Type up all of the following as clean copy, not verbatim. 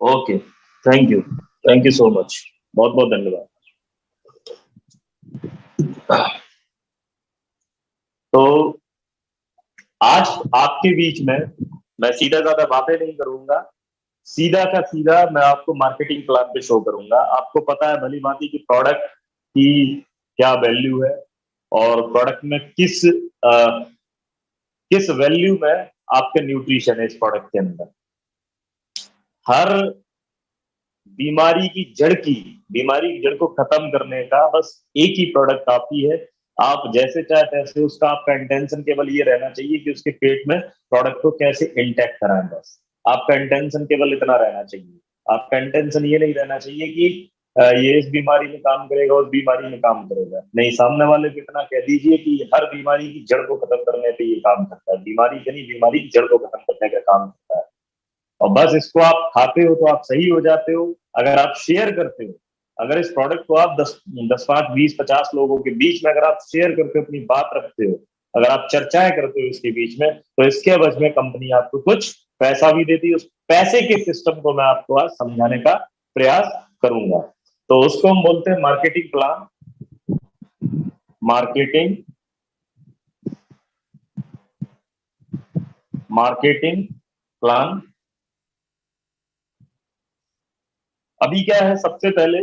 Okay, thank you so much, बहुत बहुत धन्यवाद। तो आज आपके बीच में मैं सीधा ज्यादा बातें नहीं करूंगा, सीधा का सीधा मैं आपको मार्केटिंग प्लान पे शो करूंगा। आपको पता है भली भांति कि प्रोडक्ट की क्या वैल्यू है और प्रोडक्ट में किस वैल्यू में आपके न्यूट्रिशन है इस प्रोडक्ट के अंदर। हर बीमारी की जड़ को खत्म करने का बस एक ही प्रोडक्ट काफी है। आप जैसे चाहे तैसे उसका आपका इंटेंशन केवल ये रहना चाहिए कि उसके पेट में प्रोडक्ट को कैसे इंटैक्ट कराएं, बस आपका इंटेंशन केवल इतना रहना चाहिए। आपका इंटेंशन ये नहीं रहना चाहिए कि ये इस बीमारी में काम करेगा, उस बीमारी में काम करेगा, नहीं, सामने वाले को इतना कह दीजिए कि हर बीमारी की जड़ को खत्म करने पे ये काम करता है, बीमारी की नहीं, बीमारी की जड़ को खत्म करने का काम करता है। और बस इसको आप खाते हो तो आप सही हो जाते हो। अगर आप शेयर करते हो, अगर इस प्रोडक्ट को आप 10 5 20 50 लोगों के बीच में अगर आप शेयर करते हो, अपनी बात रखते हो, अगर आप चर्चाएं करते हो इसके बीच में, तो इसके एवज में कंपनी आपको कुछ पैसा भी देती है। उस पैसे के सिस्टम को मैं आपको आज समझाने का प्रयास करूंगा। तो उसको हम बोलते हैं मार्केटिंग प्लान। मार्केटिंग प्लान अभी क्या है, सबसे पहले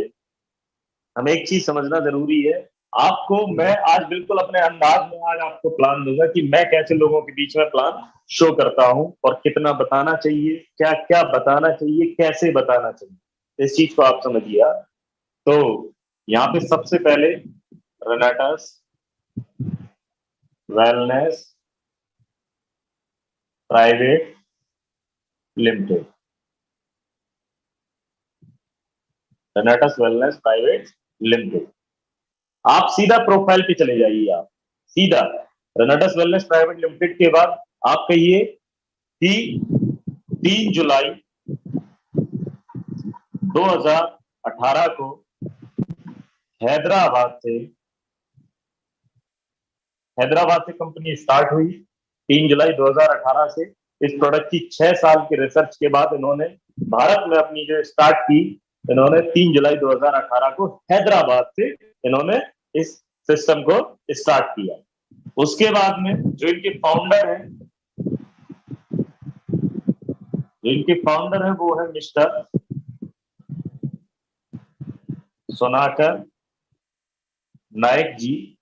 हमें एक चीज समझना जरूरी है। आपको मैं आज बिल्कुल अपने अंदाज में आज आपको प्लान दूंगा कि मैं कैसे लोगों के बीच में प्लान शो करता हूं और कितना बताना चाहिए, क्या क्या बताना चाहिए, कैसे बताना चाहिए, इस चीज को आप समझिए। तो यहाँ पे सबसे पहले Renatus wellness private limited, Renatus wellness private limited. आप सीधा प्रोफाइल पे चले जाइए, आप सीधा रेनाटस वेलनेस प्राइवेट लिमिटेड के बाद आप कहिए कि 3 जुलाई 2018 को हैदराबाद से कंपनी स्टार्ट हुई। 3 जुलाई 2018 से इस प्रोडक्ट की 6 साल की रिसर्च के बाद इन्होंने भारत में अपनी जो स्टार्ट की, इन्होंने 3 जुलाई 2018 को हैदराबाद से इन्होंने इस सिस्टम को स्टार्ट किया। उसके बाद में जो इनके फाउंडर है वो है मिस्टर सोनाकर नायक जी,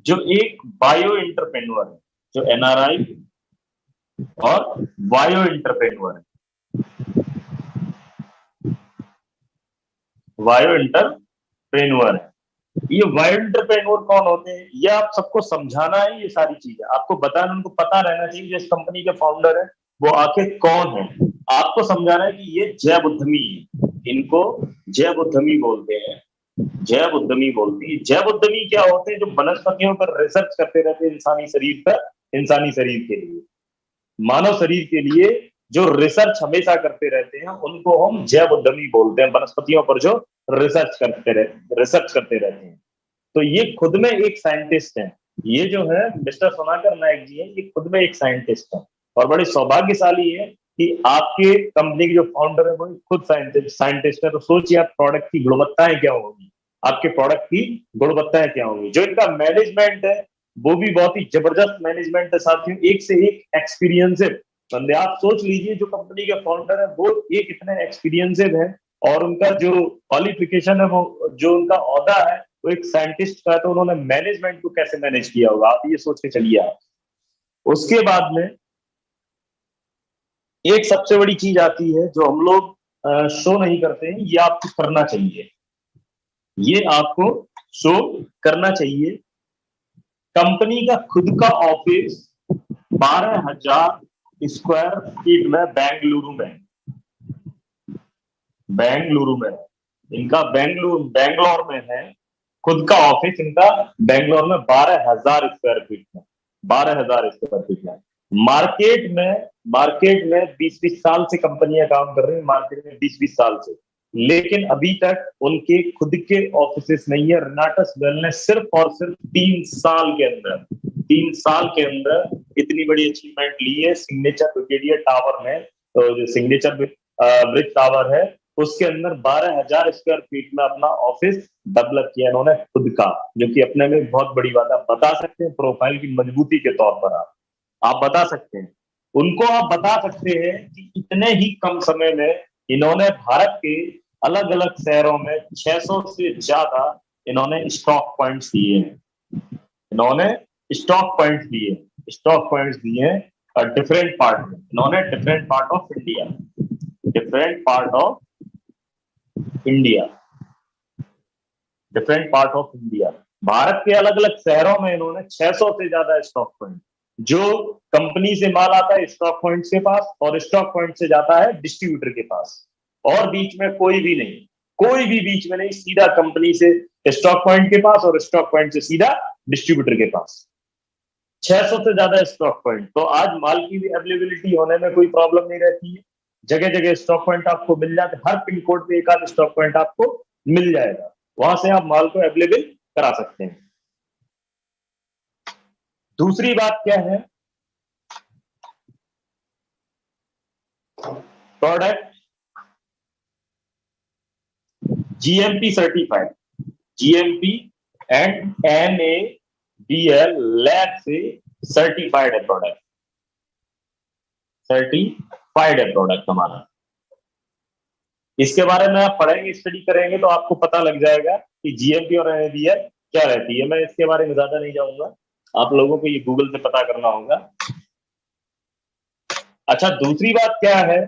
जो एक बायो एंटरप्रेन्योर है, जो एनआरआई और बायो एंटरप्रेन्योर है। बायो एंटरप्रेन्योर है। ये बायो एंटरप्रेन्योर कौन होते हैं, ये आप सबको समझाना है। ये सारी चीजें आपको बताना, उनको पता रहना चाहिए जो इस कंपनी के फाउंडर है वो आखिर कौन है। आपको समझाना है कि ये जैव उद्यमी है, इनको जैव उद्यमी बोलते हैं, जैव उद्यमी बोलती है। जैव उद्यमी क्या होते हैं, जो वनस्पतियों पर रिसर्च करते रहते हैं इंसानी शरीर पर, इंसानी शरीर के लिए, मानव शरीर के लिए जो रिसर्च हमेशा करते रहते हैं उनको हम जैव उद्यमी बोलते हैं। वनस्पतियों पर जो रिसर्च करते रहते हैं। तो ये खुद में एक साइंटिस्ट है। ये जो है मिस्टर सोनाकर नायक जी है, ये खुद में एक साइंटिस्ट है और बड़े सौभाग्यशाली है कि आपके कंपनी के जो फाउंडर है वो खुद साइंटिस्ट है। तो सोचिए आप प्रोडक्ट की गुणवत्ताएं क्या होगी, आपके प्रोडक्ट की गुणवत्ताएं क्या होंगी। जो इनका मैनेजमेंट है वो भी बहुत ही जबरदस्त मैनेजमेंट है साथियों, एक से एक एक्सपीरियंसिव बंदे। आप सोच लीजिए जो कंपनी के फाउंडर है वो एक इतने एक्सपीरियंसिव है और उनका जो क्वालिफिकेशन है, वो जो उनका औहदा है वो एक साइंटिस्ट का है, तो उन्होंने मैनेजमेंट को कैसे मैनेज किया होगा, आप ये सोच के चलिए। आप उसके बाद में एक सबसे बड़ी चीज आती है जो हम लोग शो नहीं करते हैं, ये आपको करना चाहिए, ये आपको शो करना चाहिए। कंपनी का खुद का ऑफिस 12,000 स्क्वायर फीट में बेंगलुरु में इनका बेंगलोर में है खुद का ऑफिस इनका, बेंगलोर में 12,000 स्क्वायर फीट में, 12,000 स्क्वायर फीट में। मार्केट में 20-20 साल से कंपनियां काम कर रही है, मार्केट में 20-20 साल से, लेकिन अभी तक उनके खुद के ऑफिसेस नहीं है। रेनाटस वेलनेस सिर्फ और सिर्फ 3 साल के अंदर इतनी बड़ी अचीवमेंट ली है सिग्नेचर ब्रिगेडियर टावर में। तो जो सिग्नेचर ब्रिज टावर है उसके अंदर 12,000 स्क्वायर फीट में अपना ऑफिस डेवलप किया इन्होंने खुद का, जो कि अपने में बहुत बड़ी बात है। आप बता सकते हैं प्रोफाइल की मजबूती के तौर पर आप बता सकते हैं उनको, आप बता सकते हैं कि इतने ही कम समय में इन्होंने भारत के अलग अलग शहरों में 600 से ज्यादा इन्होंने स्टॉक पॉइंट्स दिए हैं। इन्होंने स्टॉक पॉइंट्स दिए, स्टॉक पॉइंट्स दिए डिफरेंट पार्ट में। इन्होंने different part of India, different part of India, different part of India, Bharat के अलग अलग शहरों में इन्होंने 600 से ज्यादा स्टॉक पॉइंट, जो कंपनी से माल आता है स्टॉक पॉइंट के पास, और स्टॉक पॉइंट से जाता है डिस्ट्रीब्यूटर के पास, और बीच में कोई भी नहीं, कोई भी बीच में नहीं, सीधा कंपनी से स्टॉक पॉइंट के पास और स्टॉक पॉइंट से सीधा डिस्ट्रीब्यूटर के पास। 600 से ज्यादा स्टॉक पॉइंट, तो आज माल की भी अवेलेबिलिटी होने में कोई प्रॉब्लम नहीं रहती है। जगह जगह स्टॉक पॉइंट आपको मिल जाते, हर पिन कोड पे एक आध स्टॉक पॉइंट आपको मिल जाएगा, वहां से आप माल को अवेलेबल करा सकते हैं। दूसरी बात क्या है, product GMP certified, GMP and NABL lab से सर्टिफाइड है प्रोडक्ट, सर्टिफाइड है प्रोडक्ट हमारा। इसके बारे में आप पढ़ेंगे, स्टडी करेंगे तो आपको पता लग जाएगा कि जीएमपी और एनएबीएल क्या रहती है। मैं इसके बारे में ज्यादा नहीं जाऊंगा, आप लोगों को ये गूगल से पता करना होगा। अच्छा, दूसरी बात क्या है,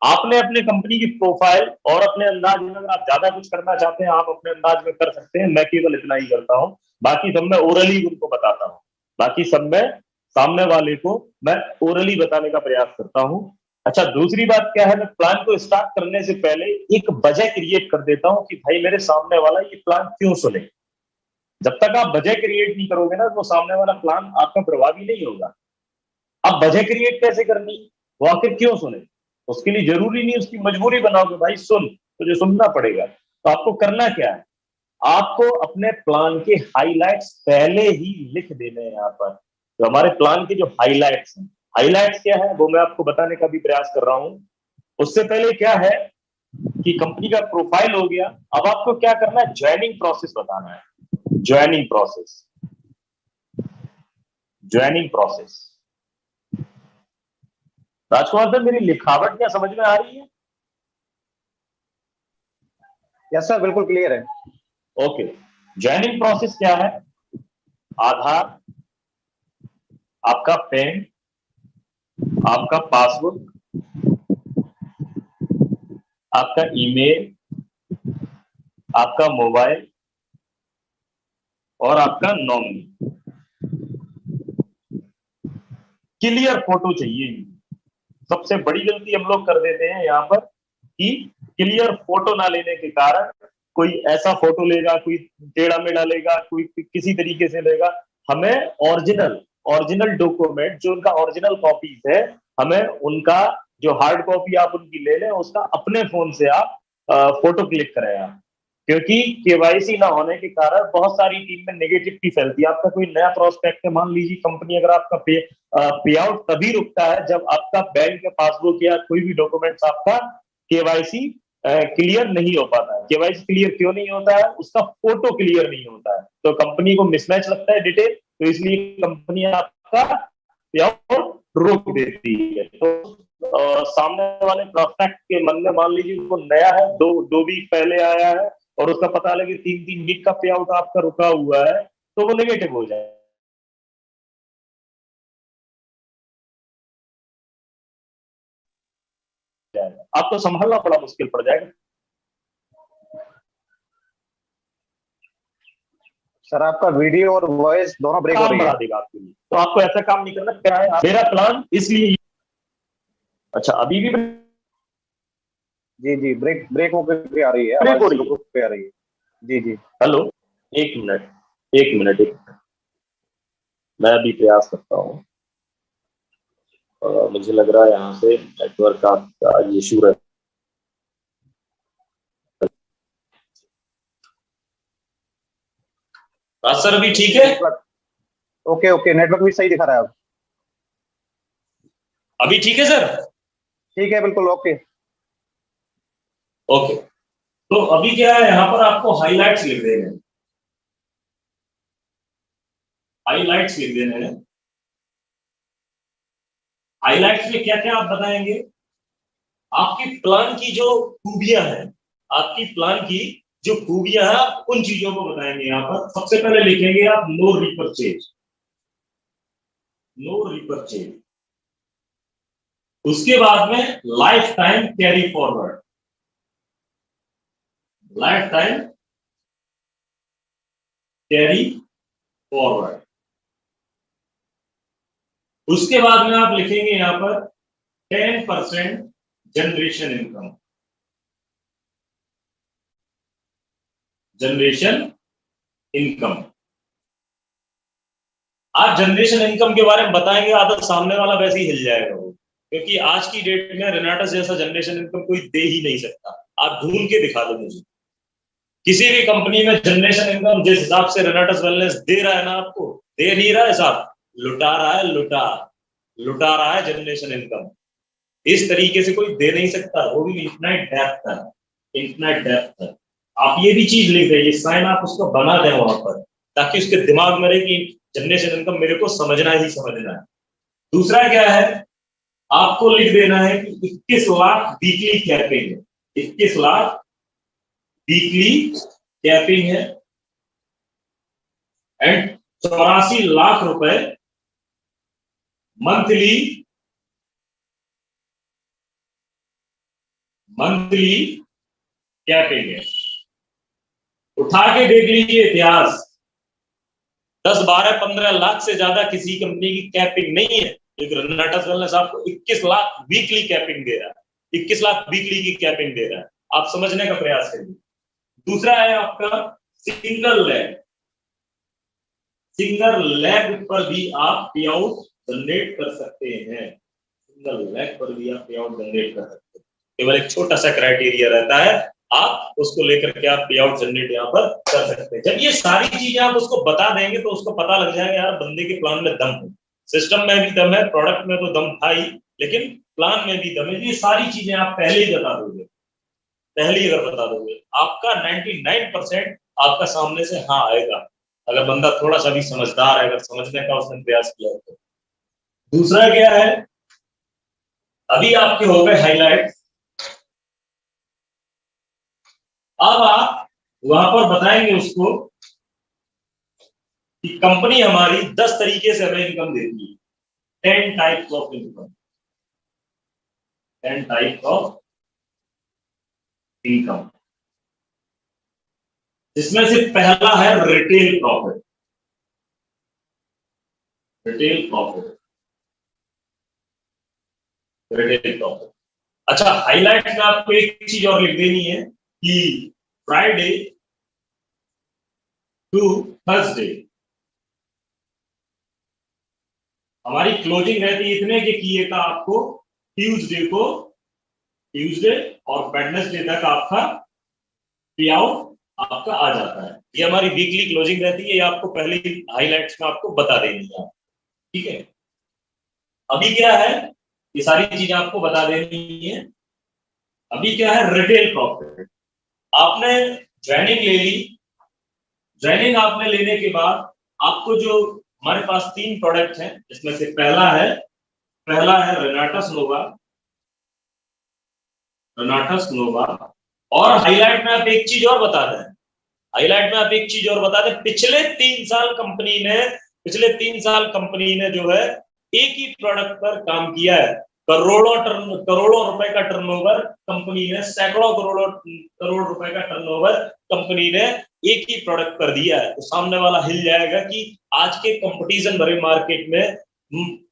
आपने अपने कंपनी की प्रोफाइल और अपने अंदाज में, अगर आप ज्यादा कुछ करना चाहते हैं आप अपने अंदाज में कर सकते हैं, मैं केवल इतना ही करता हूं, बाकी सब मैं ओरली उनको बताता हूं, बाकी सब मैं सामने वाले को मैं ओरली बताने का प्रयास करता हूं। अच्छा, दूसरी बात क्या है, मैं प्लान को स्टार्ट करने से पहले एक वजह क्रिएट कर देता हूं कि भाई मेरे सामने वाला ये प्लान क्यों सुने। जब तक आप वजह क्रिएट नहीं करोगे ना, तो सामने वाला प्लान आपका प्रभावी नहीं होगा। अब वजह क्रिएट कैसे करनी, वो आखिर क्यों सुने, उसके लिए जरूरी नहीं उसकी मजबूरी बनाओगे, भाई सुन, तुझे सुनना पड़ेगा। तो आपको करना क्या है, आपको अपने प्लान के हाइलाइट्स पहले ही लिख देने हैं। यहाँ पर तो हमारे प्लान के जो हाइलाइट्स हैं, हाइलाइट्स क्या है वो मैं आपको बताने का भी प्रयास कर रहा हूं। उससे पहले क्या है कि कंपनी का प्रोफाइल हो गया, अब आपको क्या करना है, ज्वाइनिंग प्रोसेस बताना है। Joining process, joining process. Rajkumar sir, मेरी लिखावट क्या समझ में आ रही है? यस सर, बिल्कुल क्लियर है। ओके, ज्वाइनिंग प्रोसेस क्या है, आधार, आपका पैन, आपका पासबुक, आपका ईमेल, आपका मोबाइल और आपका नॉमिनी। क्लियर फोटो चाहिए। सबसे बड़ी गलती हम लोग कर देते हैं यहाँ पर कि क्लियर फोटो ना लेने के कारण कोई ऐसा फोटो लेगा, कोई टेढ़ा मेढ़ा लेगा, कोई किसी तरीके से लेगा। हमें ओरिजिनल ओरिजिनल डॉक्यूमेंट, जो उनका ओरिजिनल कॉपीज है, हमें उनका जो हार्ड कॉपी आप उनकी ले लें, उसका अपने फोन से आप फोटो क्लिक करें आप। क्योंकि केवाईसी ना होने के कारण बहुत सारी टीम में नेगेटिविटी फैलती है। आपका कोई नया प्रोस्पेक्ट है, मान लीजिए कंपनी, अगर आपका पे आउट तभी रुकता है जब आपका बैंक का पासबुक या कोई भी डॉक्यूमेंट्स आपका केवाईसी क्लियर नहीं हो पाता है। केवाईसी क्लियर क्यों नहीं होता है, उसका फोटो क्लियर नहीं होता है, तो कंपनी को मिसमैच लगता है डिटेल, तो इसलिए कंपनी आपका पे आउट रोक देती है। तो सामने वाले प्रोस्पेक्ट के मन में, मान लीजिए वो नया है, 2 वीक पहले आया है, और उसका पता लगे 3 वीक का पे आउट आपका रुका हुआ है, तो वो नेगेटिव हो जाए। आपको संभालना बड़ा मुश्किल पड़ जाएगा। सर, आपका वीडियो और वॉइस दोनों ब्रेक हो काम रही बढ़ा है। देगा आपके लिए, तो आपको ऐसा काम नहीं करना। क्या है मेरा प्लान, इसलिए। अच्छा, अभी भी जी जी, ब्रेक ब्रेक होकर आ रही है, ब्रेक हो आवाज रही रुक है? रुक के आ रही है। जी जी। हेलो, एक मिनट, एक मिनट, एक मिनट, मैं अभी प्रयास करता हूँ। मुझे लग रहा है यहाँ से नेटवर्क का इशू है। सर अभी ठीक है? ओके ओके, नेटवर्क भी सही दिखा रहा है अब। अभी ठीक है सर? ठीक है, बिल्कुल ओके। ओके, तो अभी क्या है, यहाँ पर आपको हाईलाइट्स लिख देने हैं, हाईलाइट्स लिख देने हैं। हाईलाइट्स में क्या क्या आप बताएंगे, आपकी प्लान की जो खूबियां हैं, आपकी प्लान की जो खूबियां हैं, आप उन चीजों को बताएंगे। यहाँ पर सबसे पहले लिखेंगे आप नो रिपर्चेज, नो रिपर्चेज। उसके बाद में life time carry forward, life time carry forward. उसके बाद में आप लिखेंगे यहां पर 10% जनरेशन इनकम, जनरेशन इनकम। आप जनरेशन इनकम के बारे में बताएंगे, आधा सामने वाला वैसे ही हिल जाएगा वो, क्योंकि आज की डेट में रेनाटस जैसा जनरेशन इनकम कोई दे ही नहीं सकता। आप ढूंढ के दिखा दो मुझे किसी भी कंपनी में जनरेशन इनकम जिस हिसाब से रेनाटस वेलनेस दे रहा है ना, आपको दे नहीं रहा है साहब, लुटा रहा है, लुटा रहा है जनरेशन इनकम। इस तरीके से कोई दे नहीं सकता, वो भी इन्फिनाइट डेप्थ है, इन्फिनाइट डेप्थ है। आप ये भी चीज लिख रहे, साइन आप उसको बना दें वहां पर, ताकि उसके दिमाग में रहे कि जनरेशन इनकम मेरे को समझना ही समझना है। दूसरा क्या है, आपको लिख देना है कि 21 लाख वीकली कैपिंग है, 21 लाख वीकली कैपिंग है, एंड 84 लाख रुपए मंथली, मंथली कैपिंग है। उठा के देख लीजिए इतिहास, 10, 12, 15 लाख से ज्यादा किसी कंपनी की कैपिंग नहीं है, लेकिन रेनाटस वेलनेस आपको 21 लाख वीकली कैपिंग दे रहा है, 21 लाख वीकली की कैपिंग दे रहा है। आप समझने का प्रयास करिए। दूसरा है आपका सिंगल लेग, सिंगल लेग पर भी आप पे आउट जनरेट कर सकते हैं, सिंगल लेग पर भी आप पे आउट जनरेट कर सकते हैं। केवल एक छोटा सा क्राइटेरिया रहता है, आप उसको लेकर के आप पे आउट जनरेट यहाँ पर कर सकते हैं। जब ये सारी चीजें आप उसको बता देंगे तो उसको पता लग जाएगा यार बंदे के प्लान में दम है, सिस्टम में भी दम है, प्रोडक्ट में तो दम था ही, लेकिन प्लान में भी दम है। ये सारी चीजें आप पहले ही बता दोगे, पहले ही अगर बता दोगे, आपका 99% आपका सामने से हाँ आएगा, अगर बंदा थोड़ा सा भी समझदार है, अगर समझने का उसने प्रयास किया तो। दूसरा क्या है, अभी आपके हो गए हाईलाइट, अब आप वहां पर बताएंगे उसको कि कंपनी हमारी 10 तरीके से हमें इनकम देती है, 10 types of income, 10 types of income, जिसमें से पहला है retail profit, retail profit, retail profit. अच्छा, हाईलाइट में आपको एक चीज और लिख देनी है कि फ्राइडे टू थर्सडे हमारी क्लोजिंग रहती है इतने के किए का, आपको ट्यूसडे को, ट्यूसडे और वेडनेसडे तक आपका पे आउट आपका आ जाता है। ये हमारी वीकली क्लोजिंग रहती है, ये आपको पहले हाईलाइट्स में आपको बता देनी है, ठीक है। अभी क्या है, ये सारी चीजें आपको बता देनी है। अभी क्या है, रिटेल प्रॉफिट। आपने ज्वाइनिंग ले ली, ज्वाइनिंग आपने लेने के बाद आपको जो हमारे पास 3 प्रोडक्ट हैं, इसमें से पहला है रेनाटस नोवा, रेनाटस नोवा। और हाईलाइट में आप एक चीज और बता दें, हाईलाइट में आप एक चीज और बता दें, पिछले 3 साल कंपनी ने जो है एक ही प्रोडक्ट पर काम किया है। करोड़ों रुपए का टर्नओवर कंपनी ने, सैकड़ों करोड़ रुपए का टर्नओवर कंपनी ने एक ही प्रोडक्ट पर दिया है। तो सामने वाला हिल जाएगा कि आज के कंपटीशन भरे मार्केट में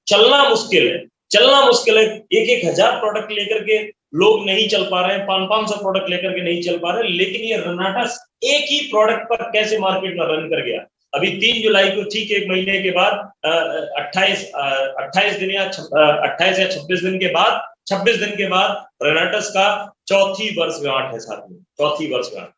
चलना मुश्किल है, चलना मुश्किल है। 1,000 प्रोडक्ट लेकर के लोग नहीं चल पा रहे हैं, 500 प्रोडक्ट लेकर के नहीं चल पा रहे, लेकिन ये रेनाटस एक ही प्रोडक्ट पर कैसे मार्केट में रन कर गया। अभी 3 जुलाई को, ठीक 1 महीने के बाद, 28 दिन या 26 दिन के बाद, 26 दिन के बाद रेनाटस का चौथी वर्षगांठ है साथियों, चौथी वर्षगांठ।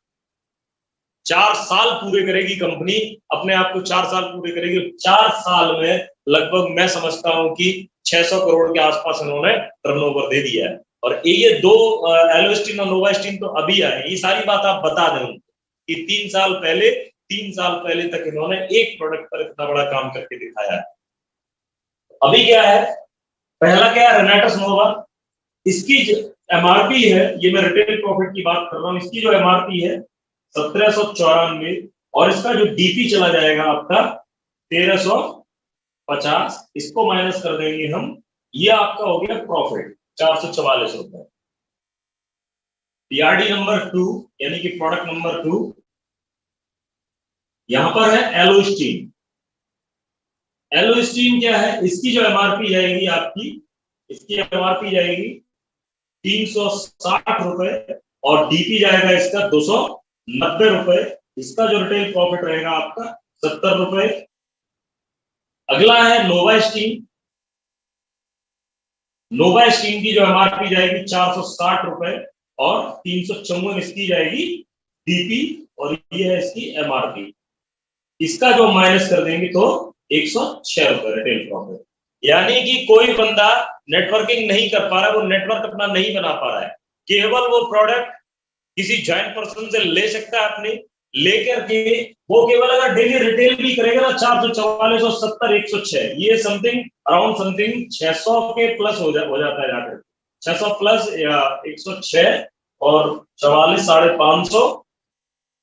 4 साल पूरे करेगी कंपनी, अपने आप को 4 साल पूरे करेगी। 4 साल में लगभग मैं समझता हूं कि 600 करोड़ के आसपास इन्होंने टर्नओवर दे दिया है। और ये दो एलोस्टीन और नोवास्टीन तो अभी आए। ये सारी बात आप बता दें उनको कि 3 साल पहले तक इन्होंने एक प्रोडक्ट पर इतना बड़ा काम करके दिखाया है। अभी क्या है, पहला क्या है, रेनाटस नोवा। इसकी एमआरपी है, ये मैं रिटेल प्रॉफिट की बात कर रहा हूं, इसकी जो एमआरपी है 1794, और इसका जो डीपी चला जाएगा आपका 1350, इसको माइनस कर देंगे हम, ये आपका हो गया प्रॉफिट 444 रुपए। पीआरडी नंबर 2 यानी कि प्रोडक्ट नंबर 2 यहां पर है एलोस्टीन। एलोस्टीन क्या है, इसकी जो एमआरपी जाएगी आपकी, इसकी एमआरपी जाएगी 360 रुपए और डीपी जाएगा इसका 290 रुपए। इसका जो रिटेल प्रॉफिट रहेगा आपका 70 रुपए। अगला है नोवास्टीन। नोवास्टीन की जो एमआरपी जाएगी 460 रुपए और 354 इसकी जाएगी डीपी, और ये है इसकी एमआरपी। इसका जो माइनस कर देंगे तो 106 रुपए रिटेल प्रॉफिट। यानी कि कोई बंदा नेटवर्किंग नहीं कर पा रहा है, वो नेटवर्क अपना नहीं बना पा रहा है, केवल वो प्रोडक्ट किसी जॉइंट पर्सन से ले सकता है अपने, लेकर के वो केवल अगर डेली रिटेल भी करेगा ना 444 और 70 106, ये समथिंग अराउंड समथिंग 600 के प्लस हो जाता है जाकर 600 प्लस या 106 और 44 550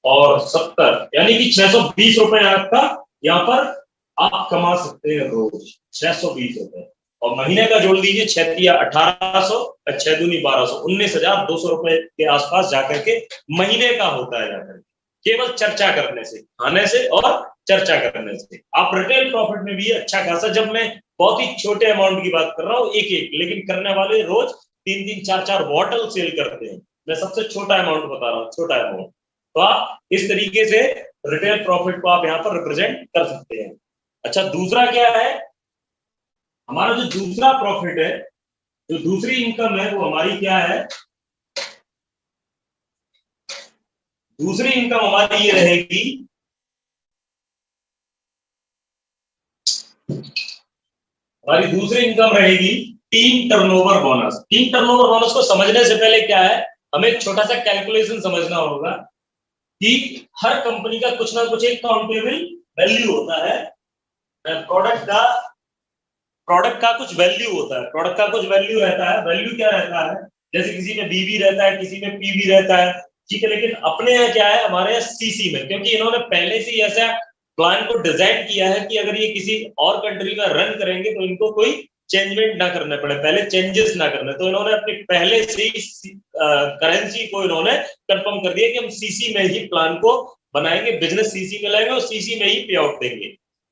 और 70, यानी कि 620 रुपए आपका यहाँ पर आप कमा सकते हैं रोज, 620 रुपए। और महीने का जोड़ दीजिए 6 1800 और 6 दूनी 1200, 19,200 रुपए के आसपास जाकर के महीने का होता है जाकर, केवल चर्चा करने से, खाने से और चर्चा करने से। आप रिटेल प्रॉफिट में भी अच्छा खासा, जब मैं बहुत ही छोटे अमाउंट की बात कर रहा हूँ, एक लेकिन करने वाले रोज 3 4 बॉटल सेल करते हैं। मैं सबसे छोटा अमाउंट बता रहा हूँ, छोटा अमाउंट। तो आप इस तरीके से रिटेल प्रॉफिट को आप यहाँ पर रिप्रेजेंट कर सकते हैं। अच्छा, दूसरा क्या है, हमारा जो दूसरा प्रॉफिट है, जो दूसरी इनकम है, वो हमारी क्या है, दूसरी इनकम हमारी ये रहेगी, हमारी दूसरी इनकम रहेगी team turnover bonus. Team turnover bonus को समझने से पहले क्या है, हमें एक छोटा सा कैलकुलेशन समझना होगा कि हर कंपनी का कुछ ना कुछ एक काउंटेबल वैल्यू होता है। प्रोडक्ट का कुछ वैल्यू होता है, प्रोडक्ट का कुछ वैल्यू रहता है। वैल्यू क्या रहता है, जैसे किसी में बीबी रहता है, किसी में पीबी रहता है, ठीक है। लेकिन अपने यहाँ क्या है, हमारे यहाँ सीसी में, क्योंकि इन्होंने पहले से ही ऐसा प्लान को डिजाइन किया है कि अगर ये किसी और कंट्री में रन करेंगे तो इनको कोई चेंजमेंट ना करने पड़े, पहले चेंजेस ना करने, तो इन्होंने अपने पहले से ही करेंसी को इन्होंने कंफर्म कर दिया कि हम सीसी में ही प्लान को बनाएंगे, बिजनेस सीसी में लाएंगे और सीसी में ही पे आउट देंगे।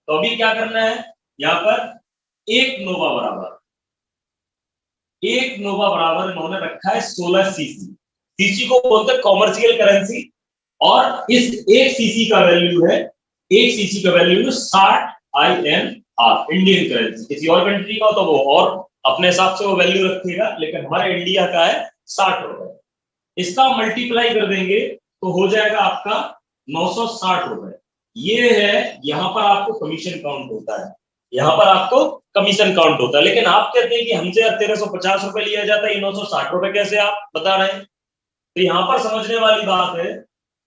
तो अभी क्या करना है, यहाँ पर एक नोवा बराबर इन्होंने रखा है 16 सीसी। सीसी को बोलते हैं कॉमर्शियल करेंसी, और इस एक सीसी का वैल्यू है, एक सीसी का वैल्यू 60 INR इंडियन करेंसी। किसी और कंट्री का हो तो वो और अपने हिसाब से वो वैल्यू रखेगा, लेकिन हमारे इंडिया का है 60 रुपए। इसका मल्टीप्लाई कर देंगे तो हो जाएगा आपका 960 रुपए। ये है, यहां पर आपको कमीशन काउंट होता है, यहां पर आपको कमीशन काउंट होता है। लेकिन आप कहते हैं कि हमसे 1350 रुपए लिया जाता है, 960 रुपए कैसे आप बता रहे हैं? तो यहां पर समझने वाली बात है,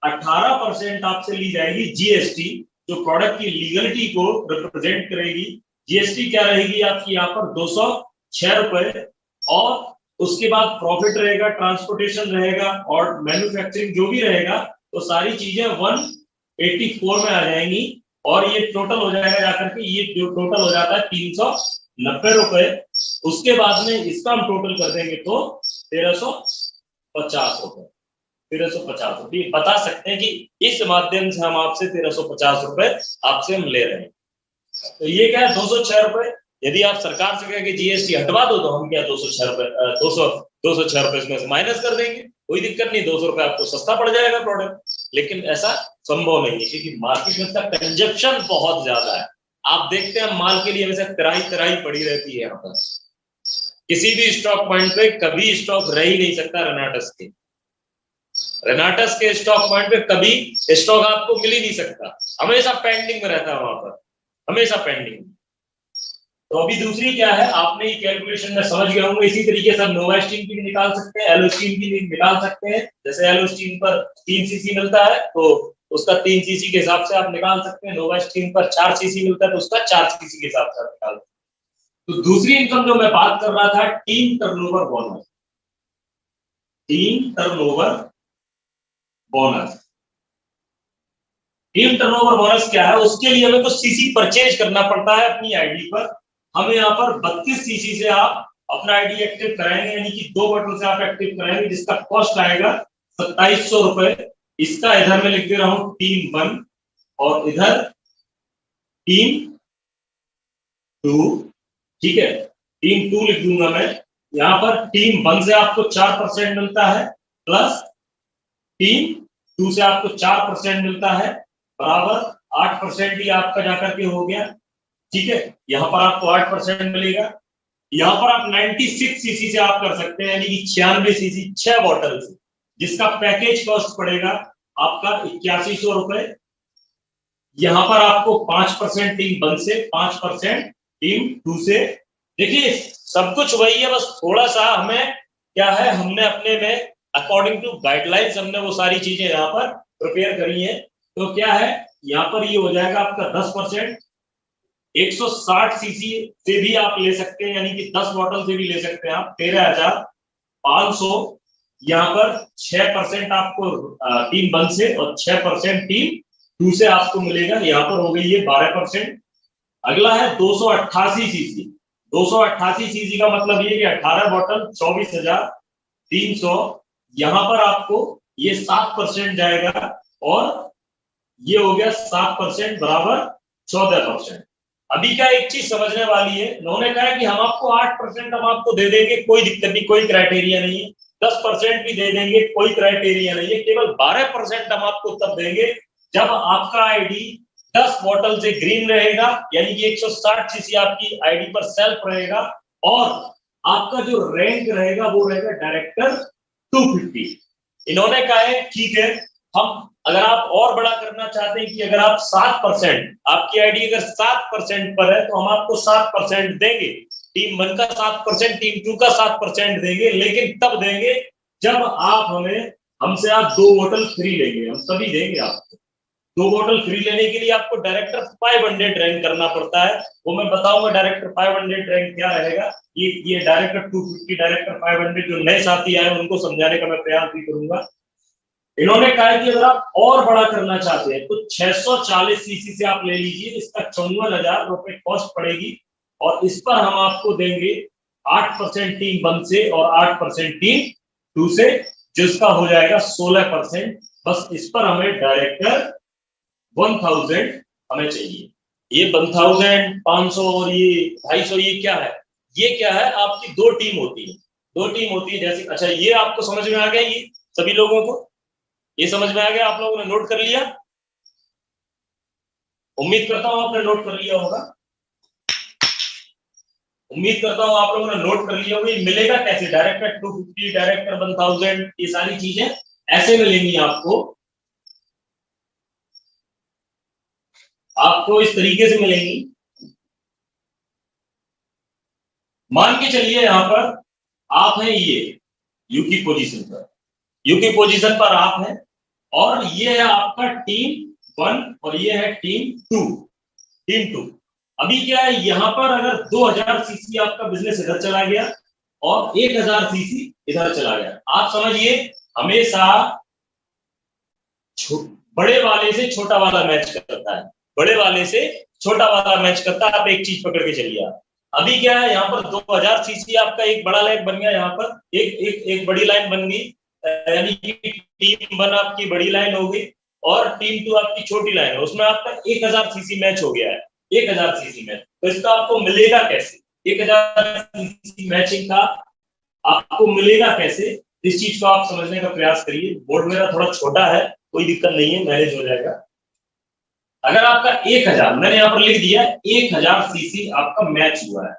18% आपसे ली जाएगी जीएसटी, जो प्रोडक्ट की लीगलिटी को रिप्रेजेंट करेगी। जीएसटी क्या रहेगी आपकी यहाँ पर 206 रुपए, और उसके बाद प्रॉफिट रहेगा, ट्रांसपोर्टेशन रहेगा और मैन्युफैक्चरिंग जो भी रहेगा, तो सारी चीजें 184 में आ जाएंगी, और ये टोटल हो जाएगा जाकर के, ये जो टोटल हो जाता है 390 रुपए। उसके बाद में इसका हम टोटल कर देंगे तो 1350 रुपए, 1350 रुपए बता सकते हैं कि इस माध्यम से हम आपसे 1350 रुपए आपसे हम ले रहे हैं। तो ये क्या है, 206 रुपए। यदि आप सरकार से कहें कि जीएसटी हटवा दो, तो हम क्या 206 रुपए 206 रुपए इसमें से माइनस कर देंगे, कोई दिक्कत नहीं, 200 रुपए आपको सस्ता पड़ जाएगा प्रोडक्ट। लेकिन ऐसा संभव नहीं है, क्योंकि मार्केट में इसका कंजप्शन बहुत ज्यादा है। आप देखते हैं माल के लिए हमेशा तराई पड़ी रहती है। यहाँ पर किसी भी स्टॉक पॉइंट पे कभी स्टॉक रह ही नहीं सकता। रेनाटस के स्टॉक पॉइंट पे कभी स्टॉक आपको मिल ही नहीं सकता, हमेशा पेंडिंग में रहता है वहां पर, हमेशा पेंडिंग। तो अभी दूसरी क्या है, आपने ये कैलकुलेशन में समझ गए होंगे, इसी तरीके से हम नोवा स्टीम की भी निकाल सकते हैं, एलो स्टीम की भी निकाल सकते हैं। जैसे एलो स्टीम पर 3 सीसी मिलता है तो उसका 3 सीसी के हिसाब से आप निकाल सकते हैं, नोवा स्टीम पर 4 सीसी मिलता है तो उसका 4 सीसी के हिसाब से आप निकाल सकते हैं। तो दूसरी इनकम जो मैं बात कर रहा था, team turnover bonus. Team turnover bonus, team turnover bonus क्या है, उसके लिए हमें कुछ सीसी परचेज करना पड़ता है अपनी आईडी पर। हमें यहाँ पर 32 सीसी से आप अपना आईडी एक्टिव कराएंगे, यानी कि 2 बटन से आप एक्टिव कराएंगे, जिसका कॉस्ट आएगा 2700 रुपए। इसका इधर में लिख दे रहा हूं टीम 1 और इधर टीम 2, ठीक है, टीम 2 लिख दूंगा मैं। यहाँ पर टीम 1 से आपको 4% मिलता है, प्लस टीम 2 से आपको 4% मिलता है, बराबर 8% ही आपका जाकर के हो गया, ठीक है। यहाँ पर आपको 8% मिलेगा। यहाँ पर आप 96 सीसी से आप कर सकते हैं, यानी कि 96 सीसी 6 बॉटल से, जिसका पैकेज कॉस्ट पड़ेगा आपका 8100 रुपए। यहाँ पर आपको 5% टीम 1 से, 5% टीम 2 से। देखिए सब कुछ वही है, बस थोड़ा सा हमें क्या है, हमने अपने में अकॉर्डिंग टू गाइडलाइंस हमने वो सारी चीजें यहाँ पर प्रिपेयर करी है। तो क्या है, यहाँ पर ये हो जाएगा आपका 10%। 160 सीसी से भी आप ले सकते हैं, यानी कि 10 बॉटल से भी ले सकते हैं आप, 13,500। यहाँ पर 6% आपको टीम 1 से और 6% टीम 2 से आपको मिलेगा, यहाँ पर हो गई है 12%। अगला है 288 सीसी। 288 सीसी का मतलब ये कि 18 बॉटल 24,300। यहाँ पर आपको ये 7% जाएगा और ये हो गया 7% बराबर 14%। अभी क्या एक चीज समझने वाली है, उन्होंने कहा कि हम आपको 8% हम आपको दे देंगे, कोई दिक्कत नहीं, कोई क्राइटेरिया नहीं है। 10% भी दे देंगे, कोई क्राइटेरिया नहीं है। केवल 12% हम आपको तब देंगे जब आपका आईडी 10 बॉटल से ग्रीन रहेगा, यानी कि 160 सीसी आपकी आईडी पर सेल्फ रहेगा, और आपका जो रैंक रहेगा वो रहेगा डायरेक्टर 250। इन्होंने कहा है ठीक है, हम अगर आप और बड़ा करना चाहते हैं कि अगर आप 7%, आपकी आईडी अगर 7% पर है तो हम आपको 7% देंगे, टीम 1 का 7%, टीम 2 का 7% देंगे, लेकिन तब देंगे जब आप हमसे आप 2 बोतल फ्री लेंगे, हम सभी देंगे आपको। 2 बोतल फ्री लेने के लिए आपको डायरेक्टर 500 रैंक करना पड़ता है, वो मैं बताऊंगा डायरेक्टर 500 रैंक क्या रहेगा। ये डायरेक्टर 250, डायरेक्टर 500 जो नए साथी आए उनको समझाने का मैं प्रयास भी करूंगा। इन्होंने कहा कि अगर आप और बड़ा करना चाहते हैं तो 640 सीसी से आप ले लीजिए, इसका 54,000 रुपए कॉस्ट पड़ेगी, और इस पर हम आपको देंगे 8% टीम 1 से और 8% टीम 2 से, जिसका हो जाएगा 16%। बस इस पर हमें डायरेक्टर 1000 हमें चाहिए। ये 1500 और ये 250, ये क्या है, ये क्या है, आपकी 2 टीम होती है, 2 टीम होती है जैसे। अच्छा ये आपको समझ में आ गया, ये सभी लोगों को ये समझ में आ गया, आप लोगों ने नोट कर लिया, उम्मीद करता हूं आपने नोट कर लिया होगा, उम्मीद करता हूं आप लोगों ने नोट कर लिया होगा। ये मिलेगा कैसे, डायरेक्टर 250, डायरेक्टर 1000, ये सारी चीजें ऐसे मिलेंगी आपको, आपको इस तरीके से मिलेंगी। मान के चलिए यहां पर आप हैं, ये यू की पोजीशन पर, यू की पोजीशन पर आप हैं, और ये है आपका टीम 1 और ये है टीम 2, टीम 2। अभी क्या है, यहां पर अगर 2000 सीसी आपका बिजनेस इधर चला गया और 1000 सीसी इधर चला गया, आप समझिए हमेशा बड़े वाले से छोटा वाला मैच करता है, बड़े वाले से छोटा वाला मैच करता है। आप एक चीज पकड़ के चलिए, आप अभी क्या है, यहाँ पर 2000 सीसी आपका एक बड़ा लाइन बन गया, यहाँ पर एक बड़ी लाइन बन गई, यानी कि टीम 1 आपकी बड़ी लाइन हो गई और टीम 2 आपकी छोटी लाइन है, उसमें आपका 1000 सीसी मैच हो गया है, 1000 सीसी मैच। तो इसका आपको मिलेगा कैसे, 1000 सीसी मैचिंग का आपको मिलेगा कैसे, इस चीज को आप समझने का प्रयास करिए। बोर्ड मेरा थोड़ा छोटा है, कोई दिक्कत नहीं है, मैनेज हो जाएगा। अगर आपका 1000, मैंने यहाँ पर लिख दिया 1000 सीसी आपका मैच हुआ है,